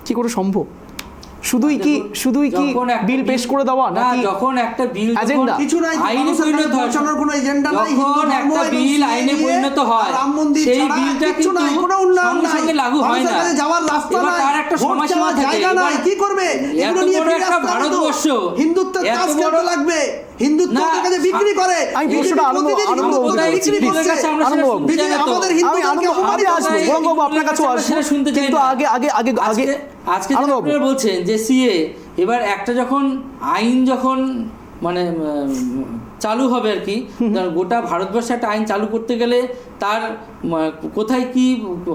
কি করে সম্ভব? শুধুই কি যখন একটা বিল পেশ করে দেওয়া না, নাকি যখন একটা বিল এজেন্ডা? কিছু নাই, আইনে পরিণত হয়, পৌঁছানোর কোনো এজেন্ডা নাই, যখন একটা বিল আইনে পরিণত হয়, সেই বিলটা কিছু নাই, কোনো উন্নয়ন সঙ্গে নাই, সঙ্গে লাগু হয় না, যাওয়ার রাস্তা এবার নাই, তার একটা ভোট সময়সীমা চাওয়ার থাকে। জায়গা নাই, কি করবে? এত এগুলো নিয়ে বড় ফিরে একটা আসতে হবে তো। ভারতবর্ষ, হিন্দুত্বের এত কাজ বড়- খেলতে লাগবে, হিন্দুত্ব না, কাছে বিক্রি করে, আমি প্রশ্নটা বিক্রি করছে। আমাদের হিন্দু জাতিকে অপমানিত আসবো, করছে। বরং আপনার কাছেও আসবো, সেটা শুনতে চাই কিন্তু না। আগে আজকে যেটা আনন্দবাবু, আপনারা বলছেন যে সিএ, এবার একটা যখন আইন যখন মানে চালু হবে আর কি, গোটা ভারতবর্ষে একটা আইন চালু করতে গেলে তার কোথায় কি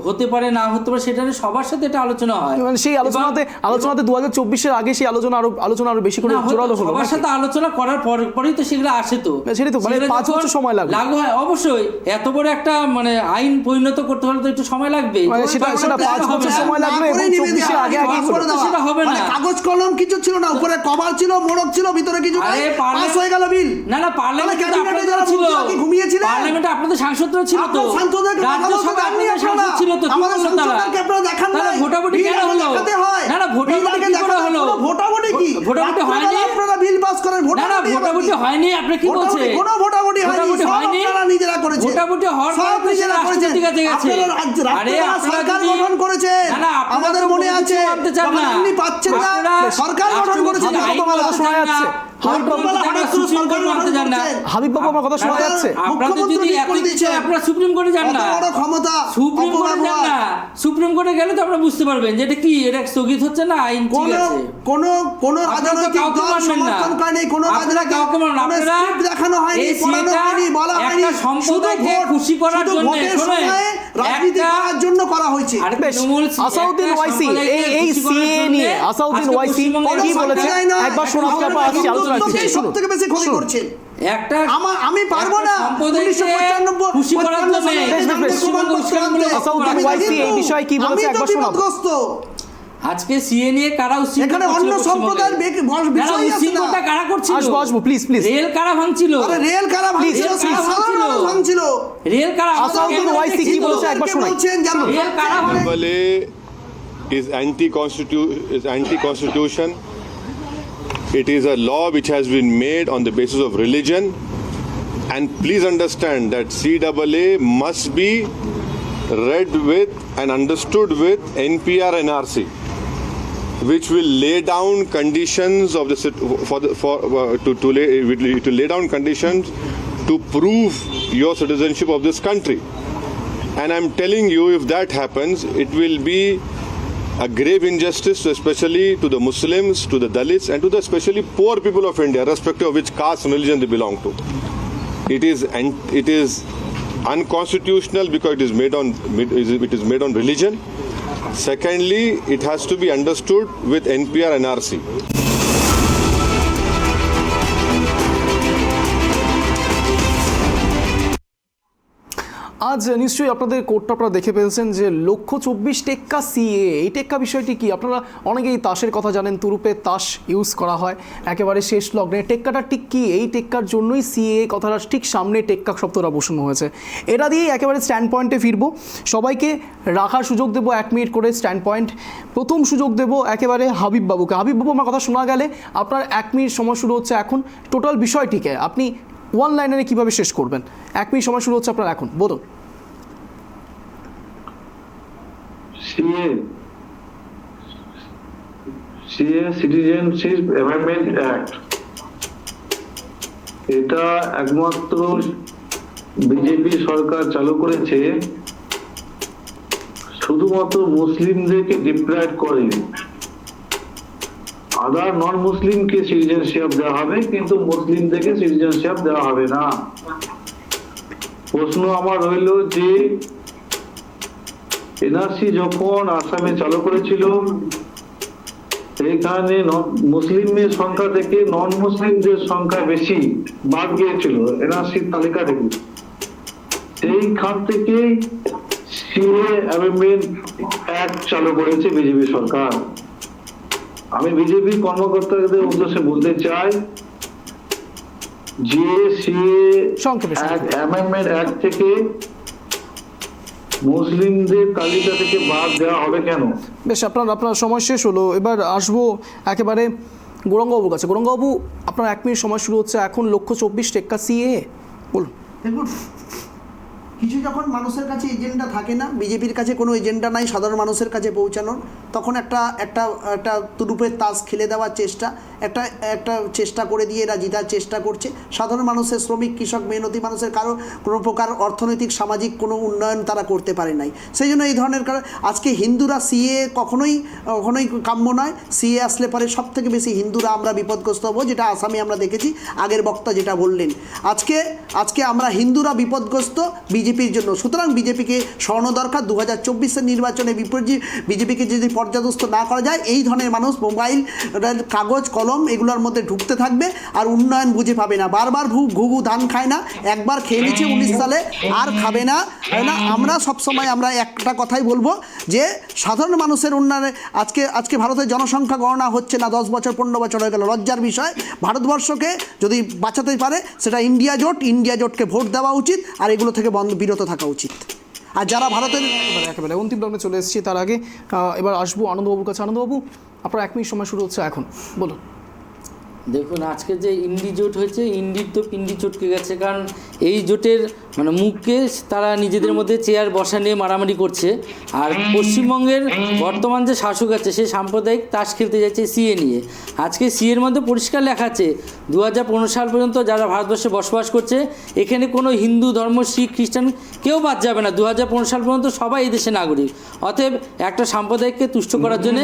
হতে পারে না হতে পারে সেটা নিয়ে সবার সাথে এটা আলোচনা হয়, মানে সেই আলোচনাতে 2024-এর আগে সেই আলোচনা আরো বেশি করে না, হয়তো জোরালো হলো সবার নাকি? সাথে আলোচনা করার পরেই তো সেগুলো আসে, তো সেটাই তো, মানে সেগুলো 5 বছর যখন সময় লাগবে। লাগু হয়, অবশ্যই এত বড় একটা মানে আইন পরিণত করতে হলে তো একটু সময় লাগবে, মানে সেটা তখন 5 হবে বছর না। সময় লাগবে এবং 24-এর আগে সেটা হবে না। কাগজ কলম কিছু ছিল না, উপরে কভার ছিল, মোড়ক ছিল, ভিতরে কিছু নাই, আরে পাস হয়ে গেল বিল। না পার্লামেন্টে তাহলে ক্যাবিনেটে যারা ছিল, মন্ত্রীরা কি ঘুমিয়েছিলেন? পার্লামেন্টে আপনাদের সাংসদরা ছিল তো, আপনার সাংসদদেরকে কথা বলতে রাজ্যসভায় দেননি আপনাদের আপনারা। সাংসদ ছিল তো, কি আমাদের করলো তারা? সাংসদদেরকে আপনারা দেখান তাহলে নাই। ভোটাভুটি বিল কেন আগে হলো? দেখাতে হয়। না ভোটাভুটি বিল আগে কি করে দেখাতে হলো? কোনো ভোটাভুটি কি? ভোটাভুটি হয়নি? রাত্রেবেলা আপনারা বিল পাস করেন, না ভোটাভুটি ভোটাভুটি হয়নি, আপনি কি বলছেন? কোনো ভোটাভুটি হয়নি, ভোটাভুটি সব হয়নি? আপনারা নিজেরা করেছেন। ভোটাভুটি হওয়ার সব পরে তো নিজেরা সেটা করেছেন। রাষ্ট্রপতির কাছে গেছে। আপনারা আরে রাত্রেবেলা আপনারা সরকার যদি- গঠন করেছেন, না, আপনারা আমাদের তো মনে কোনো আছে, কিছু মানতে চান যখন না। আপনি পাচ্ছেন না, আপনারা সরকার গঠন করেছেন। রাষ্ট্রপতির আইন তোমার কথা শোনা মানতে চান যাচ্ছে। না, হাবিব বাবু, আপনারা হঠাৎ করে সুপ্রিম সরকার কোর্ট মানতে গঠন চান না। করছেন। হাবিব বাবু, আমার কথা শোনা যাচ্ছে? আপনাদের যদি মুখ্যমন্ত্রী এত করে ইচ্ছে দিচ্ছেন। আপনারা সুপ্রিম কোর্টে যান কত না, বড় ক্ষমতা, সুপ্রিম কোর্টে যান অপব্যবহার। না, সুপ্রিম কোর্টে গেলে তো আপনারা বুঝতে পারবেন যে এটা কি, এটা স্থগিত হচ্ছে না আইন ঠিক আছে। কোন আপনারা তো রাজনৈতিক কাউকে দল মানবেন না। সমর্থন করেনি, কোন আপনারা কাউকে মানবেন না। কোনো আপনারা script দেখানো হয়নি, এই পড়ানো সেটা হয়নি, বলা হয়নি, একটা সম্প্রদায়কে শুধু খুশি করার শুধু জন্য, ভোটের শোনেন, সময়ে রাজনীতি একটা- করার জন্য করা হয়েছে। আরে বেশ, তৃণমূল আসাউদ্দিন একটা ওয়াইসি সম্প্রদায়কে এই খুশি করার সিএ জন্য নিয়ে আসাউদ্দিন আজকে ওয়াইসি পশ্চিমবঙ্গে কি কোনো বলেছে সম্প্রদায় নয়, একবার শোনা একটা তারপর আসছি আলোচনা হিন্দুত্বকেই শুনুন সবথেকে বেশি ক্ষতি শুনুন। করছেন। একটা আমি পারবো একটা না, সম্প্রদায়কে 1995 খুশি করার জন্য বেশ, বেশ, আসাউদ্দিন ওয়াইসি এই বিষয়ে কি বলেছে একবার শোনাবো। আজকে সিএ নিয়ে কারা উচ্ছৃঙ্খল এখানে করছিল অন্য পশ্চিমবঙ্গে? সম্প্রদায়ের বিষয় আছে না। উচ্ছৃঙ্খলতা কারা করছিল? আসবো প্লিজ রেল কারা ভাঙছিল? আরে রেল কারা ভাঙছিল, রেল কারা সাধারণ মানুষ ভাঙছিল। রেল কারা আসাউদ্দিন ওয়াইসি কি বলেছে একবার শোনাই। বলছেন জানো? রেল কারা ভাঙছিল? Bale is anti-constitution. It is a law which has been made on the basis of religion, and please understand that CAA must be read with and understood with NPR NRC, which will lay down conditions of the to lay down conditions to prove your citizenship of this country. And I'm telling you, if that happens, it will be a grave injustice, especially to the Muslims, to the Dalits, and to the especially poor people of India, irrespective of which caste and religion they belong to. It is unconstitutional because it is made on religion. Secondly, it has to be understood with NPR NRC. আজ নিশ্চয়ই আপনাদের কোর্টটা আপনারা দেখে ফেলছেন যে 124 টেক্কা CA, এই টেক্কা বিষয়টি কি? আপনারা অনেকেই তাসের কথা জানেন, তুরুপে তাস ইউজ করা হয় একেবারে শেষ লগ্নে। টেক্কাটা ঠিক কি? এই টেক্কার জন্যই সিএ কথাটা ঠিক সামনে টেক্কা শব্দটা বসানো হয়েছে। এটা দিয়েই একেবারে স্ট্যান্ড পয়েন্টে ফিরবো, সবাইকে রাখার সুযোগ দেবো 1 মিনিট করে স্ট্যান্ড পয়েন্ট। প্রথম সুযোগ দেবো একেবারে হাবিব বাবুকে। হাবিব বাবু, আমার কথা শোনা গেলে আপনার 1 মিনিট সময় শুরু হচ্ছে এখন। টোটাল বিষয়টিকে আপনি ওয়ান লাইনারে কীভাবে শেষ করবেন? 1 মিনিট সময় শুরু হচ্ছে আপনার এখন, বলুন। সিএ সিটিজেনশিপ অ্যামেন্ডমেন্ট অ্যাক্ট, এটা একমাত্র বিজেপি সরকার চালু করেছে শুধু শুধুমাত্র মুসলিমদেরকে ডিপ্রাইভ করে, আদার নন মুসলিমকে সিটিজেনশিপ দেওয়া হবে, কিন্তু মুসলিমদেরকে সিটিজেনশিপ দেওয়া হবে না। প্রশ্ন আমার রইল যে এনআরসি যখন আসামে চালু করেছিল, সেইখানে মুসলিমের সংখ্যা থেকে নন মুসলিমদের সংখ্যা বেশি বাদ গিয়েছিল এনআরসির তালিকা থেকে। সেইখান থেকে সিএ অ্যামেন্ডমেন্ট অ্যাক্ট চালু করেছে বিজেপি সরকার। আমি বিজেপি কর্মকর্তাদের উদ্দেশ্যে বলতে চাই যে সিএ অ্যামেন্ডমেন্ট অ্যাক্ট থেকে মুসলিমদের তালিকা থেকে বাদ দেওয়া হবে কেন? বেশ, আপনার সময় শেষ হলো। এবার আসবো একেবারে গৌরাঙ্গবাবুর কাছে। গৌরাঙ্গবাবু, আপনার 1 মিনিট সময় শুরু হচ্ছে এখন। লক্ষ্য 24 টেক্কা সিএ, বলুন। দেখুন, কিছু যখন মানুষের কাছে এজেন্ডা থাকে না, বিজেপির কাছে কোনো এজেন্ডা নাই সাধারণ মানুষের কাছে পৌঁছানোর, তখন একটা তুরুপের তাস খেলে দেওয়ার চেষ্টা, একটা চেষ্টা করে দিয়ে এরা জিতার চেষ্টা করছে। সাধারণ মানুষের, শ্রমিক, কৃষক, মেহনতি মানুষের কোনো প্রকার অর্থনৈতিক সামাজিক কোনো উন্নয়ন তারা করতে পারে নাই। সেই জন্য এই ধরনের আজকে হিন্দুরা সিএ কখনোই কাম্য নয়। সিএ আসলে পরে সব থেকে বেশি হিন্দুরা আমরা বিপদগ্রস্ত হবো, যেটা আসামে আমরা দেখেছি, আগের বক্তা যেটা বললেন। আজকে আমরা হিন্দুরা বিপদগ্রস্ত বিজেপির জন্য। সুতরাং বিজেপিকে সরানো দরকার। 2024-এর নির্বাচনে বিজেপিকে যদি পর্যাদস্ত না করা যায়, এই ধরনের মানুষ মোবাইল, কাগজ, কলম এগুলোর মধ্যে ঢুকতে থাকবে আর উন্নয়ন বুঝে পাবে না। বারবার ঘুঘু ধান খায় না, একবার খেয়ে নিচ্ছে 19 সালে, আর খাবে না। আমরা সবসময় একটা কথাই বলবো যে সাধারণ মানুষের উন্নয়নে আজকে ভারতের জনসংখ্যা গণনা হচ্ছে না, 10 বছর 15 বছর হয়ে গেল। লজ্জার বিষয়। ভারতবর্ষকে যদি বাঁচাতে পারে সেটা ইন্ডিয়া জোটকে ভোট দেওয়া উচিত, আর এগুলো থেকে বিরত থাকা উচিত। আর যারা ভারতের একেবারে অন্তিম লগ্নে চলে এসেছি, তার আগে এবার আসবো আনন্দবাবুর কাছে। আনন্দবাবু, আপনার 1 মিনিট সময় শুরু হচ্ছে এখন, বলুন। দেখুন, আজকে যে ইন্ডি জোট হয়েছে, ইন্ডির তো পিন্ডি চটকে গেছে। কারণ এই জোটের মুখকে তারা নিজেদের মধ্যে চেয়ার বসা নিয়ে মারামারি করছে। আর পশ্চিমবঙ্গের বর্তমান যে শাসক আছে, সে সাম্প্রদায়িক তাস খেলতে যাচ্ছে সিএ নিয়ে। আজকে সিএর মধ্যে পরিষ্কার লেখা আছে 2015 সাল পর্যন্ত যারা ভারতবর্ষে বসবাস করছে, এখানে কোনো হিন্দু ধর্ম, শিখ, খ্রিস্টান কেউ বাদ যাবে না। 2015 সাল পর্যন্ত সবাই এই দেশে নাগরিক। অতএব একটা সাম্প্রদায়িককে তুষ্ট করার জন্য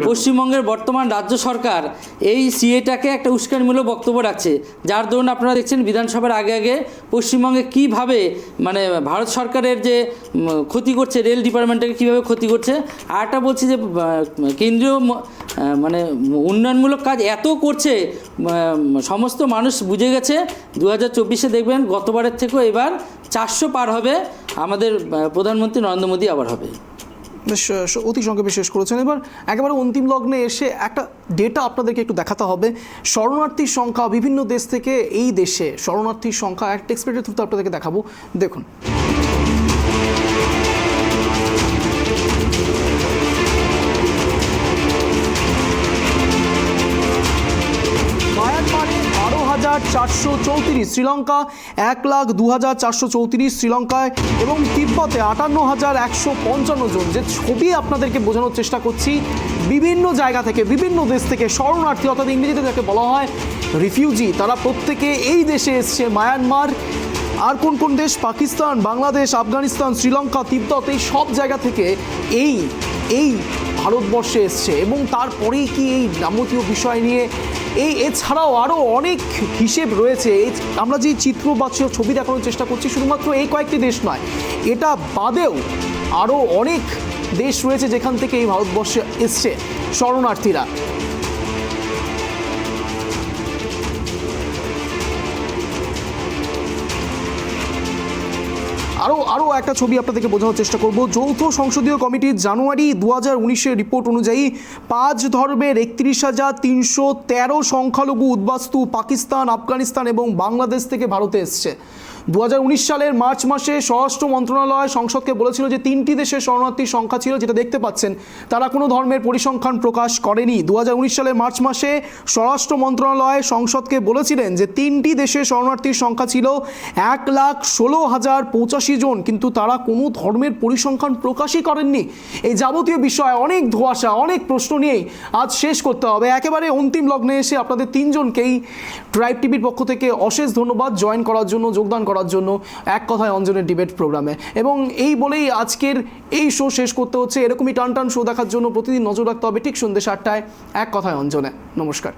পশ্চিমবঙ্গের বর্তমান রাজ্য সরকার এই সিএটাকে একটা উস্কানিমূলক বক্তব্য রাখছে, যার দরুন আপনারা দেখছেন বিধানসভার আগে পশ্চিমবঙ্গে কীভাবে ভারত সরকারের যে ক্ষতি করছে, রেল ডিপার্টমেন্টকে কীভাবে ক্ষতি করছে। আর একটা বলছি যে কেন্দ্রীয় উন্নয়নমূলক কাজ এত করছে, সমস্ত মানুষ বুঝে গেছে। 2024-এ দেখবেন গতবারের থেকেও এবার 400 পার হবে, আমাদের প্রধানমন্ত্রী নরেন্দ্র মোদী আবার হবে। বেশ, অতি সংক্ষেপে শেষ করেছেন। এবার একেবারে অন্তিম লগ্নে এসে একটা ডেটা আপনাদেরকে একটু দেখাতে হবে। শরণার্থীর সংখ্যা বিভিন্ন দেশ থেকে এই দেশে শরণার্থীর সংখ্যা একটা এক্সপেক্টেড থ্রুতে আপনাদেরকে দেখাবো, দেখুন। মায়ানমারে 12,434, শ্রীলঙ্কা 1,02,434 শ্রীলঙ্কায়, এবং তিব্বতে 58,155 জন। যে ছবি আপনাদেরকে বোঝানোর চেষ্টা করছি, বিভিন্ন জায়গা থেকে, বিভিন্ন দেশ থেকে শরণার্থী, অর্থাৎ ইংরেজিতে যাকে বলা হয় রিফিউজি, তারা প্রত্যেকে এই দেশে এসছে। মায়ানমার, আর কোন দেশ, পাকিস্তান, বাংলাদেশ, আফগানিস্তান, শ্রীলঙ্কা, তিব্বত, এই সব জায়গা থেকে এই ভারতবর্ষে এসছে। এবং তারপরেই কি এই যাবতীয় বিষয় নিয়ে এছাড়াও আরও অনেক হিসেব রয়েছে। আমরা যে চিত্র বা ছবি দেখানোর চেষ্টা করছি, শুধুমাত্র এই কয়েকটি দেশ নয়, এটা বাদেও আরও অনেক দেশ রয়েছে যেখান থেকে এই ভারতবর্ষে এসছে শরণার্থীরা। আরও একটা ছবি আপনাদেরকে বোঝানোর চেষ্টা করব। যৌথ সংসদীয় কমিটির জানুয়ারি 2019-এর রিপোর্ট অনুযায়ী 5 ধর্মের 31,313 সংখ্যালঘু উদ্বাস্তু পাকিস্তান, আফগানিস্তান এবং বাংলাদেশ থেকে ভারতে এসছে। 2019 সালের মার্চ মাসে স্বরাষ্ট্র মন্ত্রণালয় সংসদকে বলেছিল যে 3টি দেশের শরণার্থীর সংখ্যা ছিল, যেটা দেখতে পাচ্ছেন, তারা কোনো ধর্মের পরিসংখ্যান প্রকাশ করেনি। 2019 সালের মার্চ মাসে স্বরাষ্ট্র মন্ত্রণালয় সংসদকে বলেছিলেন যে 3টি দেশের শরণার্থীর সংখ্যা ছিল 1,16,085 জন, কিন্তু তারা কোনো ধর্মের পরিসংখ্যান প্রকাশই করেননি। এই যাবতীয় বিষয় অনেক ধোঁয়াশা, অনেক প্রশ্ন নিয়েই আজ শেষ করতে হবে। একেবারে অন্তিম লগ্নে এসে আপনাদের 3জনকেই ট্রাইব টিভির পক্ষ থেকে অশেষ ধন্যবাদ জয়েন করার জন্য, যোগদান করার করার জন্য এক কথায় অঞ্জনের ডিবেট প্রোগ্রামে। এবং এই বলেই আজকের এই শো শেষ করতে হচ্ছে। এরকমই টান টান শো দেখার জন্য প্রতিদিন নজর রাখতে হবে ঠিক সন্ধ্যে 7টায় এক কথায় অঞ্জনে। নমস্কার।